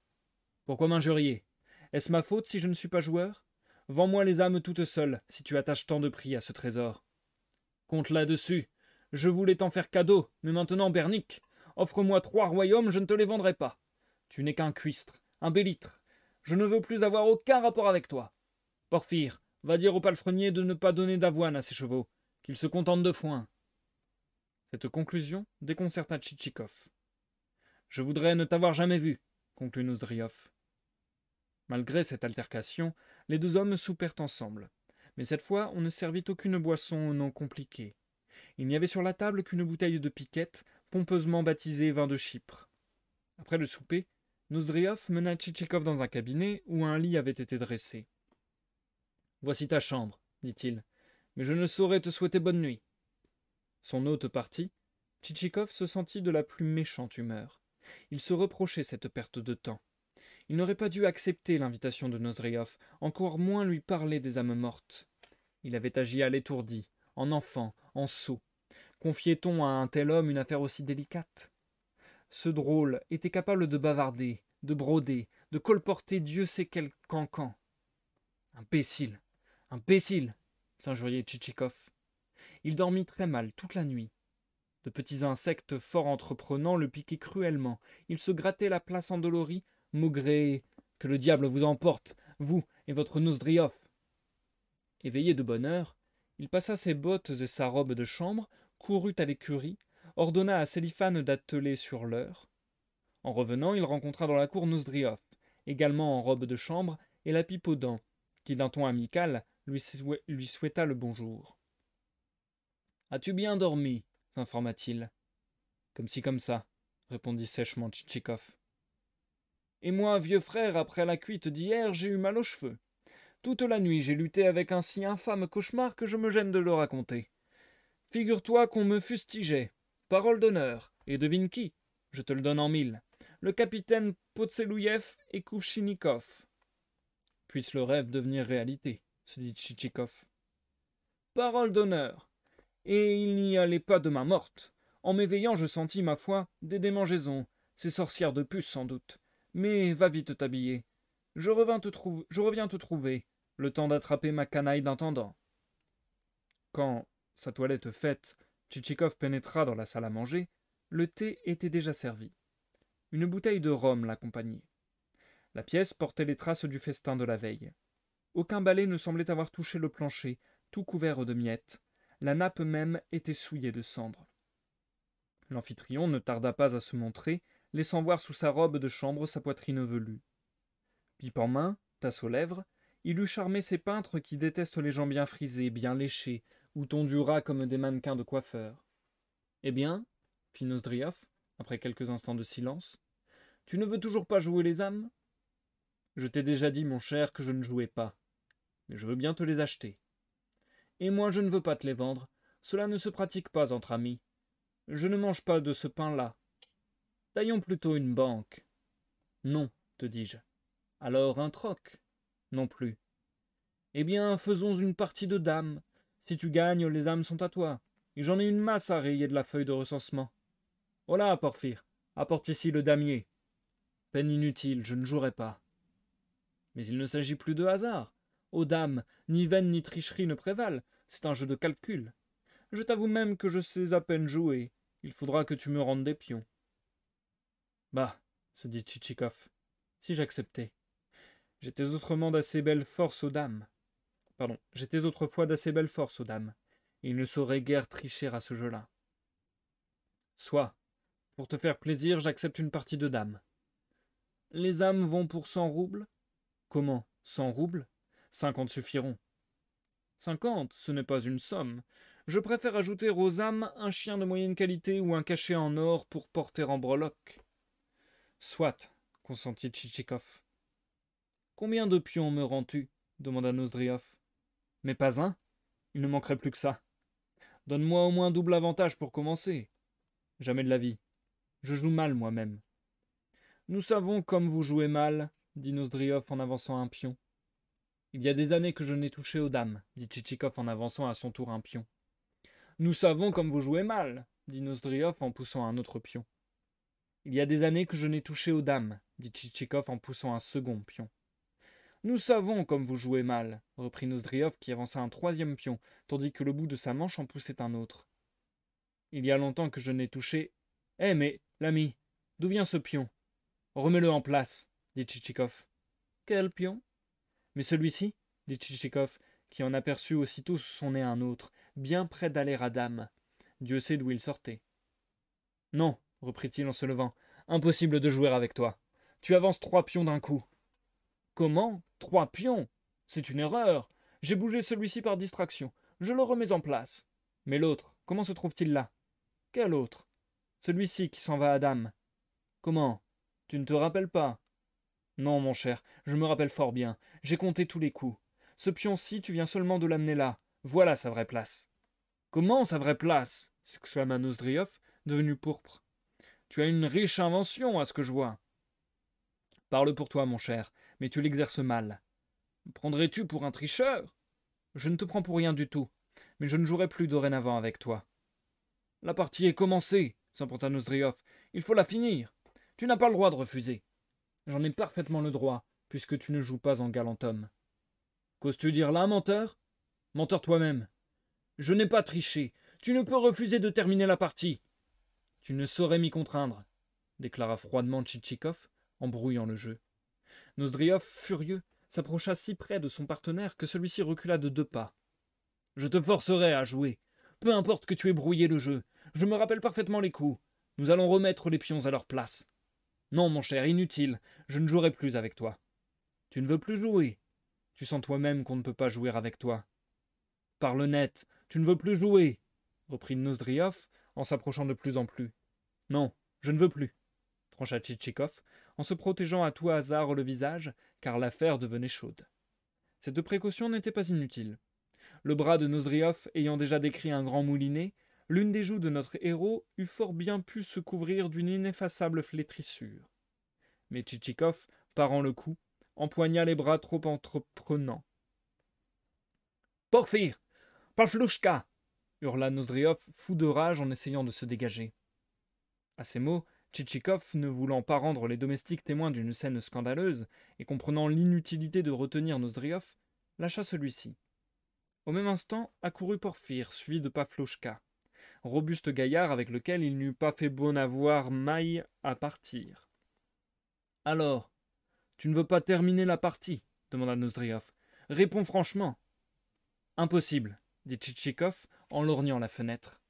Pourquoi m'injurier? Est-ce ma faute si je ne suis pas joueur? Vends-moi les âmes toutes seules, si tu attaches tant de prix à ce trésor. Compte là-dessus. Je voulais t'en faire cadeau, mais maintenant, Bernick, offre-moi 3 royaumes, je ne te les vendrai pas. Tu n'es qu'un cuistre, un bellitre. Je ne veux plus avoir aucun rapport avec toi. Porphyre, va dire au palefrenier de ne pas donner d'avoine à ses chevaux, qu'il se contente de foin. Cette conclusion déconcerta Tchitchikov. Je voudrais ne t'avoir jamais vu, conclut Nozdriov. Malgré cette altercation, les deux hommes soupèrent ensemble. Mais cette fois, on ne servit aucune boisson au nom compliqué. Il n'y avait sur la table qu'une bouteille de piquette, pompeusement baptisée vin de Chypre. Après le souper, Nozdriov mena Tchitchikov dans un cabinet où un lit avait été dressé. « Voici ta chambre, dit-il, mais je ne saurais te souhaiter bonne nuit. » Son hôte parti, Tchitchikov se sentit de la plus méchante humeur. Il se reprochait cette perte de temps. Il n'aurait pas dû accepter l'invitation de Nozdriov, encore moins lui parler des âmes mortes. Il avait agi à l'étourdi, en enfant, en sot. Confiait-on à un tel homme une affaire aussi délicate? Ce drôle était capable de bavarder, de broder, de colporter Dieu sait quel cancan. Imbécile, imbécile, s'injuriait Tchitchikov. Il dormit très mal toute la nuit. De petits insectes fort entreprenants le piquaient cruellement. Il se grattait la place endolorie, maugréait « Que le diable vous emporte, vous et votre Nozdriov !» Éveillé de bonne heure, il passa ses bottes et sa robe de chambre, courut à l'écurie, ordonna à Séliphane d'atteler sur l'heure. En revenant, il rencontra dans la cour Nozdriov, également en robe de chambre, et la pipe aux dents, qui d'un ton amical lui souhaita le bonjour. « As-tu bien dormi ?» s'informa-t-il. « Comme ci, comme ça, » répondit sèchement Tchitchikov. « Et moi, vieux frère, après la cuite d'hier, j'ai eu mal aux cheveux. Toute la nuit, j'ai lutté avec un si infâme cauchemar que je me gêne de le raconter. Figure-toi qu'on me fustigeait. Parole d'honneur. Et devine qui? Je te le donne en 1000. Le capitaine Potselouiev et Kouvchinikov. Puisse le rêve devenir réalité, se dit Tchitchikov. Parole d'honneur. Et il n'y allait pas de main morte. En m'éveillant, je sentis, ma foi, des démangeaisons. Ces sorcières de puce, sans doute. Mais va vite t'habiller. Je reviens te trouver, le temps d'attraper ma canaille d'intendant. Quand, sa toilette faite, Tchitchikov pénétra dans la salle à manger, le thé était déjà servi. Une bouteille de rhum l'accompagnait. La pièce portait les traces du festin de la veille. Aucun balai ne semblait avoir touché le plancher, tout couvert de miettes. La nappe même était souillée de cendres. L'amphitryon ne tarda pas à se montrer, laissant voir sous sa robe de chambre sa poitrine velue. Pipe en main, tasse aux lèvres, il eût charmé ces peintres qui détestent les gens bien frisés, bien léchés, ou tondus ras comme des mannequins de coiffeur. « Eh bien, fit Nozdrioff, après quelques instants de silence, tu ne veux toujours pas jouer les âmes ? Je t'ai déjà dit, mon cher, que je ne jouais pas, mais je veux bien te les acheter. Et moi je ne veux pas te les vendre, cela ne se pratique pas entre amis. Je ne mange pas de ce pain-là. Taillons plutôt une banque. Non, te dis-je. Alors un troc? Non plus. Eh bien, faisons une partie de dames. Si tu gagnes, les âmes sont à toi. Et j'en ai une masse à rayer de la feuille de recensement. Voilà, Porphyre, apporte ici le damier. Peine inutile, je ne jouerai pas. Mais il ne s'agit plus de hasard. Aux dames, ni veine ni tricherie ne prévalent. C'est un jeu de calcul. Je t'avoue même que je sais à peine jouer. Il faudra que tu me rendes des pions. Bah, se dit Tchitchikov, si j'acceptais. J'étais autrement d'assez belle force aux dames. J'étais autrefois d'assez belle force aux dames. Il ne saurait guère tricher à ce jeu-là. Soit, pour te faire plaisir, j'accepte une partie de dames. Les âmes vont pour 100 roubles. Comment, 100 roubles 50 suffiront. 50, ce n'est pas une somme. Je préfère ajouter aux âmes un chien de moyenne qualité ou un cachet en or pour porter en breloque. Soit, consentit Tchitchikov. Combien de pions me rends-tu demanda Nozdrioff. Mais pas un. Il ne manquerait plus que ça. Donne-moi au moins double avantage pour commencer. Jamais de la vie. Je joue mal moi-même. Nous savons comme vous jouez mal, dit Nozdrioff en avançant un pion. Il y a des années que je n'ai touché aux dames, dit Tchitchikov en avançant à son tour un pion. Nous savons comme vous jouez mal, dit Nozdrioff en poussant un autre pion. Il y a des années que je n'ai touché aux dames, dit Tchitchikov en poussant un second pion. Nous savons comme vous jouez mal, reprit Nozdrioff qui avança un troisième pion, tandis que le bout de sa manche en poussait un autre. Il y a longtemps que je n'ai touché. Eh mais, l'ami, d'où vient ce pion? Remets-le en place, dit Tchitchikov. Quel pion? Mais celui-ci, dit Tchitchikov, qui en aperçut aussitôt sous son nez un autre, bien près d'aller à dame. Dieu sait d'où il sortait. Non, reprit-il en se levant, impossible de jouer avec toi. Tu avances 3 pions d'un coup. Comment 3 pions? C'est une erreur. J'ai bougé celui-ci par distraction. Je le remets en place. Mais l'autre, comment se trouve-t-il là? Quel autre? Celui-ci qui s'en va à dame. Comment? Tu ne te rappelles pas? Non, mon cher, je me rappelle fort bien. J'ai compté tous les coups. Ce pion-ci, tu viens seulement de l'amener là. Voilà sa vraie place. Comment sa vraie place? S'exclama Nozdrioff, devenu pourpre. Tu as une riche invention, à ce que je vois. Parle pour toi, mon cher, mais tu l'exerces mal. Me prendrais-tu pour un tricheur? Je ne te prends pour rien du tout, mais je ne jouerai plus dorénavant avec toi. La partie est commencée, s'emporta Nozdrioff. Il faut la finir. Tu n'as pas le droit de refuser. J'en ai parfaitement le droit, puisque tu ne joues pas en galant homme. Qu'oses-tu dire là, menteur? Menteur toi-même. Je n'ai pas triché. Tu ne peux refuser de terminer la partie. Tu ne saurais m'y contraindre, déclara froidement Tchitchikov, en brouillant le jeu. Nozdrioff, furieux, s'approcha si près de son partenaire que celui-ci recula de 2 pas. Je te forcerai à jouer. Peu importe que tu aies brouillé le jeu. Je me rappelle parfaitement les coups. Nous allons remettre les pions à leur place. Non, mon cher, inutile. Je ne jouerai plus avec toi. Tu ne veux plus jouer. Tu sens toi-même qu'on ne peut pas jouer avec toi. Parle net. Tu ne veux plus jouer, reprit Nozdrioff en s'approchant de plus en plus. Non, je ne veux plus, trancha Tchitchikov, en se protégeant à tout hasard le visage, car l'affaire devenait chaude. Cette précaution n'était pas inutile. Le bras de Nozdrioff ayant déjà décrit un grand moulinet, l'une des joues de notre héros eût fort bien pu se couvrir d'une ineffaçable flétrissure. Mais Tchitchikov, parant le coup, empoigna les bras trop entreprenants. Porphyre, Pavlouchka, hurla Nozdriov, fou de rage en essayant de se dégager. À ces mots, Tchitchikov, ne voulant pas rendre les domestiques témoins d'une scène scandaleuse, et comprenant l'inutilité de retenir Nozdriov, lâcha celui-ci. Au même instant, accourut Porphyre, suivi de Pavlochka, robuste gaillard avec lequel il n'eût pas fait bon avoir maille à partir. « Alors, tu ne veux pas terminer la partie ?» demanda Nozdriov. « Réponds franchement. »« Impossible, » dit Tchitchikov en lorgnant la fenêtre.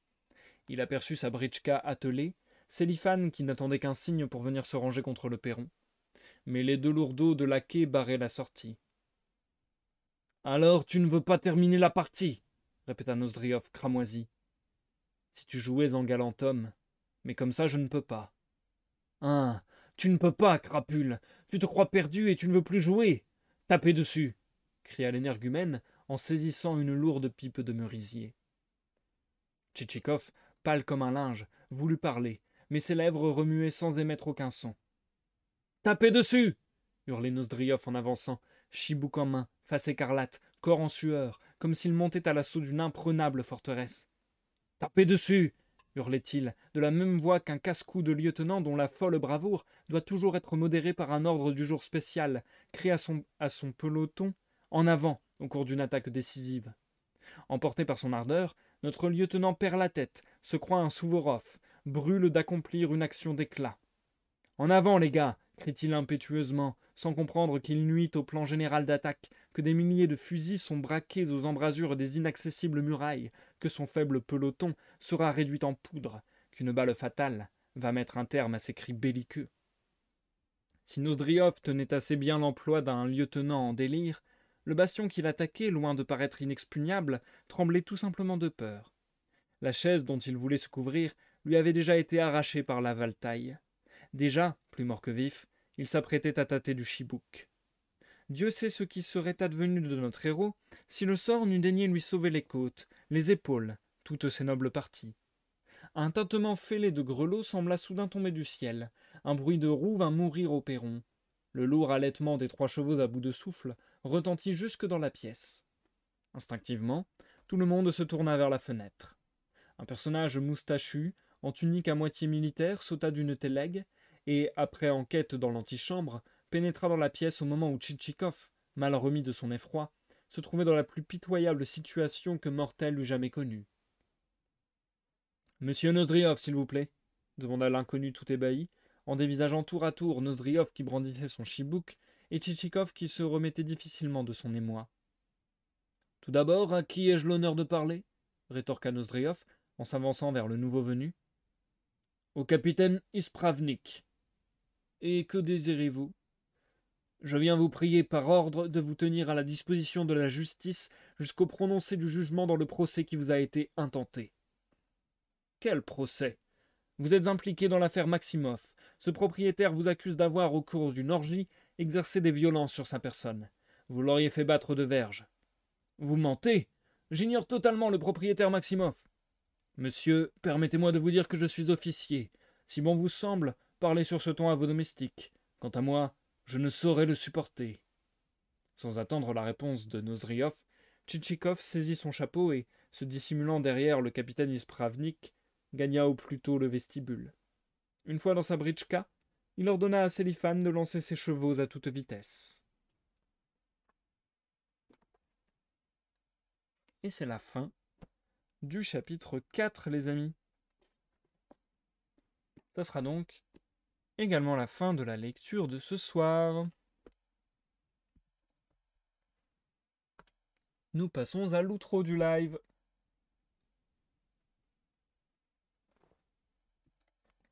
Il aperçut sa britchka attelée, Sélifane qui n'attendait qu'un signe pour venir se ranger contre le perron. Mais les deux lourdeaux de laquais barraient la sortie. « Alors tu ne veux pas terminer la partie ?» répéta Nozdriov cramoisi. « Si tu jouais en galant homme, mais comme ça je ne peux pas. »« Hein, tu ne peux pas, crapule. Tu te crois perdu et tu ne veux plus jouer. Tapez dessus !» cria l'énergumène en saisissant une lourde pipe de merisier. Tchitchikov, pâle comme un linge, voulut parler, mais ses lèvres remuaient sans émettre aucun son. « Tapez dessus !» hurlait Nozdriov en avançant, chibouk en main, face écarlate, corps en sueur, comme s'il montait à l'assaut d'une imprenable forteresse. « Tapez dessus !» hurlait-il, de la même voix qu'un casse-cou de lieutenant dont la folle bravoure doit toujours être modérée par un ordre du jour spécial, crie à son peloton en avant au cours d'une attaque décisive. Emporté par son ardeur, notre lieutenant perd la tête, se croit un Souvorov, brûle d'accomplir une action d'éclat. « En avant, les gars !» crie-t-il impétueusement, sans comprendre qu'il nuit au plan général d'attaque, que des milliers de fusils sont braqués aux embrasures des inaccessibles murailles, que son faible peloton sera réduit en poudre, qu'une balle fatale va mettre un terme à ses cris belliqueux. Si Nozdriov tenait assez bien l'emploi d'un lieutenant en délire, le bastion qu'il attaquait, loin de paraître inexpugnable, tremblait tout simplement de peur. La chaise dont il voulait se couvrir lui avait déjà été arrachée par la valtaille. Déjà, plus mort que vif, il s'apprêtait à tâter du chibouk. Dieu sait ce qui serait advenu de notre héros si le sort n'eût daigné lui sauver les côtes, les épaules, toutes ses nobles parties. Un tintement fêlé de grelots sembla soudain tomber du ciel. Un bruit de roue vint mourir au perron. Le lourd halètement des 3 chevaux à bout de souffle retentit jusque dans la pièce. Instinctivement, tout le monde se tourna vers la fenêtre. Un personnage moustachu, en tunique à moitié militaire, sauta d'une télègue et, après enquête dans l'antichambre, pénétra dans la pièce au moment où Tchitchikov, mal remis de son effroi, se trouvait dans la plus pitoyable situation que mortel eût jamais connue. « Monsieur Nozdriov, s'il vous plaît » demanda l'inconnu tout ébahi, en dévisageant tour à tour Nozdriov qui brandissait son chibouk et Tchitchikov qui se remettait difficilement de son émoi. « Tout d'abord, à qui ai-je l'honneur de parler » rétorqua Nozdriov en s'avançant vers le nouveau venu. « Au capitaine Ispravnik. »« Et que désirez-vous ?»« Je viens vous prier par ordre de vous tenir à la disposition de la justice jusqu'au prononcé du jugement dans le procès qui vous a été intenté. »« Quel procès ? Vous êtes impliqué dans l'affaire Maximov. Ce propriétaire vous accuse d'avoir, au cours d'une orgie, exercé des violences sur sa personne. Vous l'auriez fait battre de verge. »« Vous mentez. J'ignore totalement le propriétaire Maximov. »« Monsieur, permettez-moi de vous dire que je suis officier. Si bon vous semble, parlez sur ce ton à vos domestiques. Quant à moi, je ne saurais le supporter. » Sans attendre la réponse de Nozdriov, Tchitchikov saisit son chapeau et, se dissimulant derrière le capitaine Ispravnik, gagna au plus tôt le vestibule. Une fois dans sa britchka, il ordonna à Sélifane de lancer ses chevaux à toute vitesse. Et c'est la fin du chapitre 4, les amis. Ça sera donc également la fin de la lecture de ce soir. Nous passons à l'outro du live.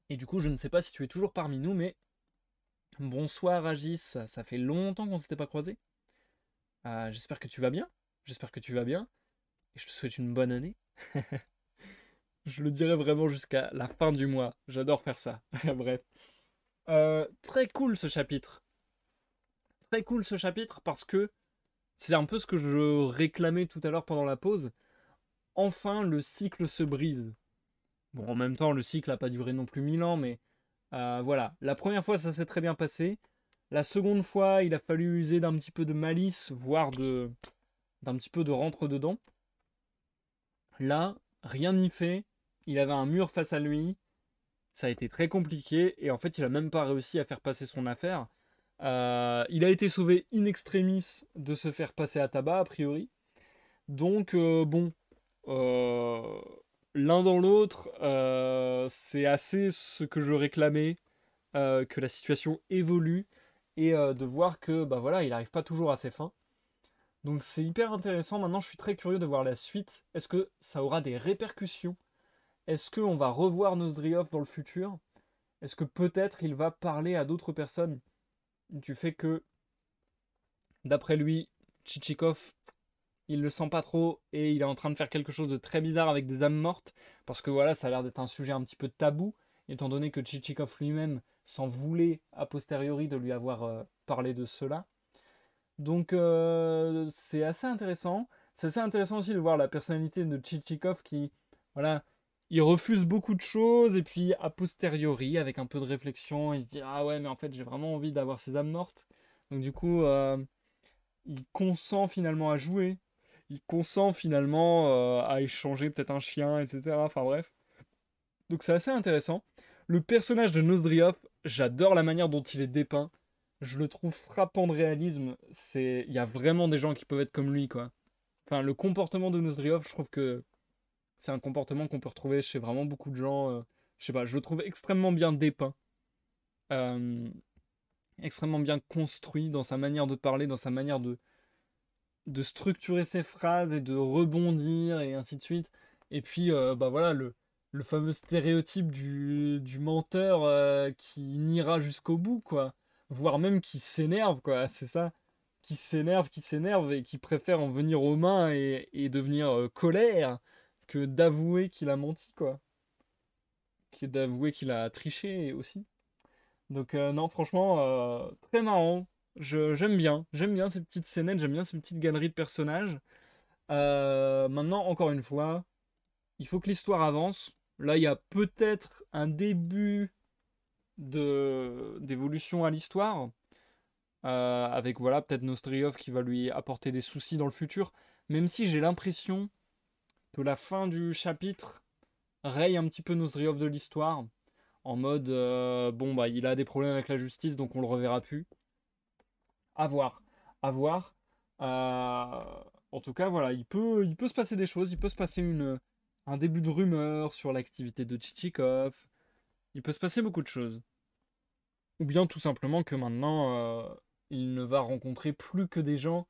Et du coup, je ne sais pas si tu es toujours parmi nous, mais bonsoir Agis, ça fait longtemps qu'on ne s'était pas croisés. J'espère que tu vas bien. J'espère que tu vas bien. Et je te souhaite une bonne année. Je le dirai vraiment jusqu'à la fin du mois. J'adore faire ça. Bref. Très cool ce chapitre. Très cool ce chapitre parce que c'est un peu ce que je réclamais tout à l'heure pendant la pause. Enfin, le cycle se brise. Bon, en même temps, le cycle n'a pas duré non plus 1000 ans, mais voilà. La première fois, ça s'est très bien passé. La seconde fois, il a fallu user d'un petit peu de malice, voire d'un petit peu de rentre-dedans. Là, rien n'y fait. Il avait un mur face à lui. Ça a été très compliqué. Et en fait, il a même pas réussi à faire passer son affaire. Il a été sauvé in extremis de se faire passer à tabac, a priori. Donc, bon, euh, l'un dans l'autre, c'est assez ce que je réclamais, que la situation évolue et de voir que, bah voilà, il n'arrive pas toujours à ses fins. Donc, c'est hyper intéressant. Maintenant, je suis très curieux de voir la suite. Est-ce que ça aura des répercussions? Est-ce qu'on va revoir Nozdriov dans le futur? Est-ce que peut-être il va parler à d'autres personnes du fait que, d'après lui, Tchitchikov, il le sent pas trop et il est en train de faire quelque chose de très bizarre avec des âmes mortes parce que voilà, ça a l'air d'être un sujet un petit peu tabou étant donné que Tchitchikov lui-même s'en voulait a posteriori de lui avoir parlé de cela. Donc c'est assez intéressant. C'est assez intéressant aussi de voir la personnalité de Tchitchikov qui, voilà, il refuse beaucoup de choses et puis a posteriori, avec un peu de réflexion, il se dit ah ouais mais en fait j'ai vraiment envie d'avoir ces âmes mortes. Donc du coup, il consent finalement à jouer. Il consent finalement à échanger peut-être un chien, etc. Enfin bref. Donc c'est assez intéressant. Le personnage de Nozdriov, j'adore la manière dont il est dépeint. Je le trouve frappant de réalisme. Il y a vraiment des gens qui peuvent être comme lui, quoi. Enfin, le comportement de Nozdriov, je trouve que c'est un comportement qu'on peut retrouver chez vraiment beaucoup de gens. Je sais pas, je le trouve extrêmement bien dépeint. Euh, Extrêmement bien construit dans sa manière de parler, dans sa manière de structurer ses phrases et de rebondir et ainsi de suite. Et puis, bah voilà, le fameux stéréotype du menteur qui niera jusqu'au bout, quoi. Voire même qui s'énerve, quoi. C'est ça. Qui s'énerve et qui préfère en venir aux mains et devenir colère que d'avouer qu'il a menti, quoi. Que d'avouer qu'il a triché aussi. Donc non, franchement, très marrant. J'aime bien ces petites scénettes, j'aime bien ces petites galeries de personnages. Maintenant, encore une fois, il faut que l'histoire avance. Là, il y a peut-être un début d'évolution à l'histoire, avec voilà peut-être Nostriov qui va lui apporter des soucis dans le futur. Même si j'ai l'impression que la fin du chapitre raye un petit peu Nostriov de l'histoire, en mode bon bah il a des problèmes avec la justice donc on le reverra plus. À voir. À voir. En tout cas, voilà, il peut se passer des choses. Il peut se passer un début de rumeur sur l'activité de Tchitchikov. Il peut se passer beaucoup de choses. Ou bien tout simplement que maintenant, il ne va rencontrer plus que des gens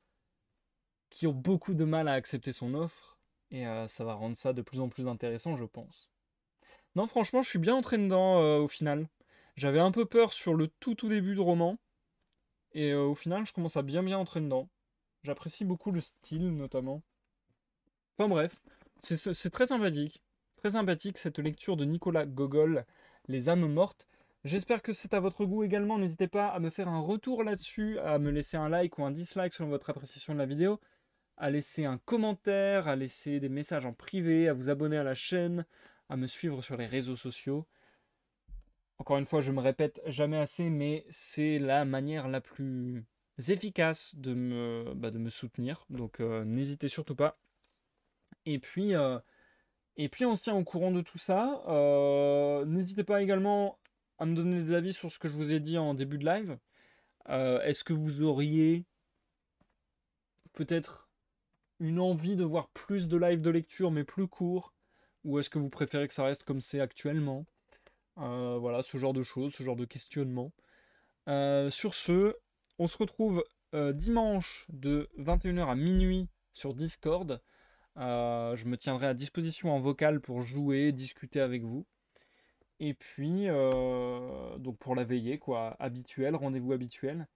qui ont beaucoup de mal à accepter son offre. Et ça va rendre ça de plus en plus intéressant, je pense. Non, franchement, je suis bien entré dedans au final. J'avais un peu peur sur le tout début de roman. Et au final, je commence à bien entrer dedans. J'apprécie beaucoup le style, notamment. Enfin bref, c'est très sympathique. Très sympathique cette lecture de Nicolas Gogol, Les âmes mortes. J'espère que c'est à votre goût également. N'hésitez pas à me faire un retour là-dessus, à me laisser un like ou un dislike selon votre appréciation de la vidéo, à laisser un commentaire, à laisser des messages en privé, à vous abonner à la chaîne, à me suivre sur les réseaux sociaux. Encore une fois, je me répète jamais assez, mais c'est la manière la plus efficace de me soutenir. Donc n'hésitez surtout pas. Et puis, euh, et puis on se tient au courant de tout ça. N'hésitez pas également à me donner des avis sur ce que je vous ai dit en début de live. Est-ce que vous auriez peut-être une envie de voir plus de live de lecture mais plus court? Ou est-ce que vous préférez que ça reste comme c'est actuellement? Voilà, ce genre de choses, ce genre de questionnement. Sur ce, on se retrouve dimanche de 21h à minuit sur Discord. Je me tiendrai à disposition en vocal pour jouer, discuter avec vous. Et puis, donc pour la veillée, quoi, habituel, rendez-vous habituel.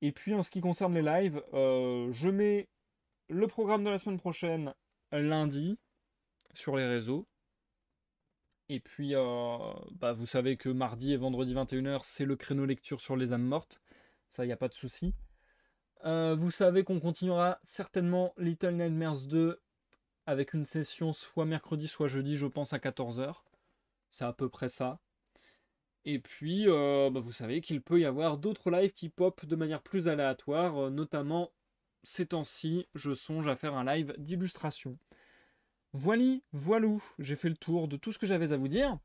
Et puis en ce qui concerne les lives, je mets le programme de la semaine prochaine lundi sur les réseaux. Et puis, bah, vous savez que mardi et vendredi 21h, c'est le créneau lecture sur les âmes mortes. Ça, il n'y a pas de souci. Vous savez qu'on continuera certainement Little Nightmares 2 avec une session soit mercredi, soit jeudi, je pense, à 14h. C'est à peu près ça. Et puis, bah, vous savez qu'il peut y avoir d'autres lives qui pop de manière plus aléatoire, notamment ces temps-ci, je songe à faire un live d'illustration. voilou, j'ai fait le tour de tout ce que j'avais à vous dire.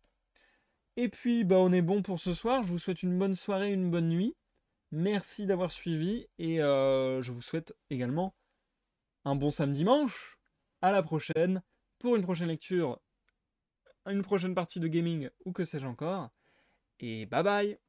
Et puis, bah, on est bon pour ce soir. Je vous souhaite une bonne soirée, une bonne nuit. Merci d'avoir suivi et je vous souhaite également un bon samedi dimanche. À la prochaine pour une prochaine lecture, une prochaine partie de gaming ou que sais-je encore. Et bye bye!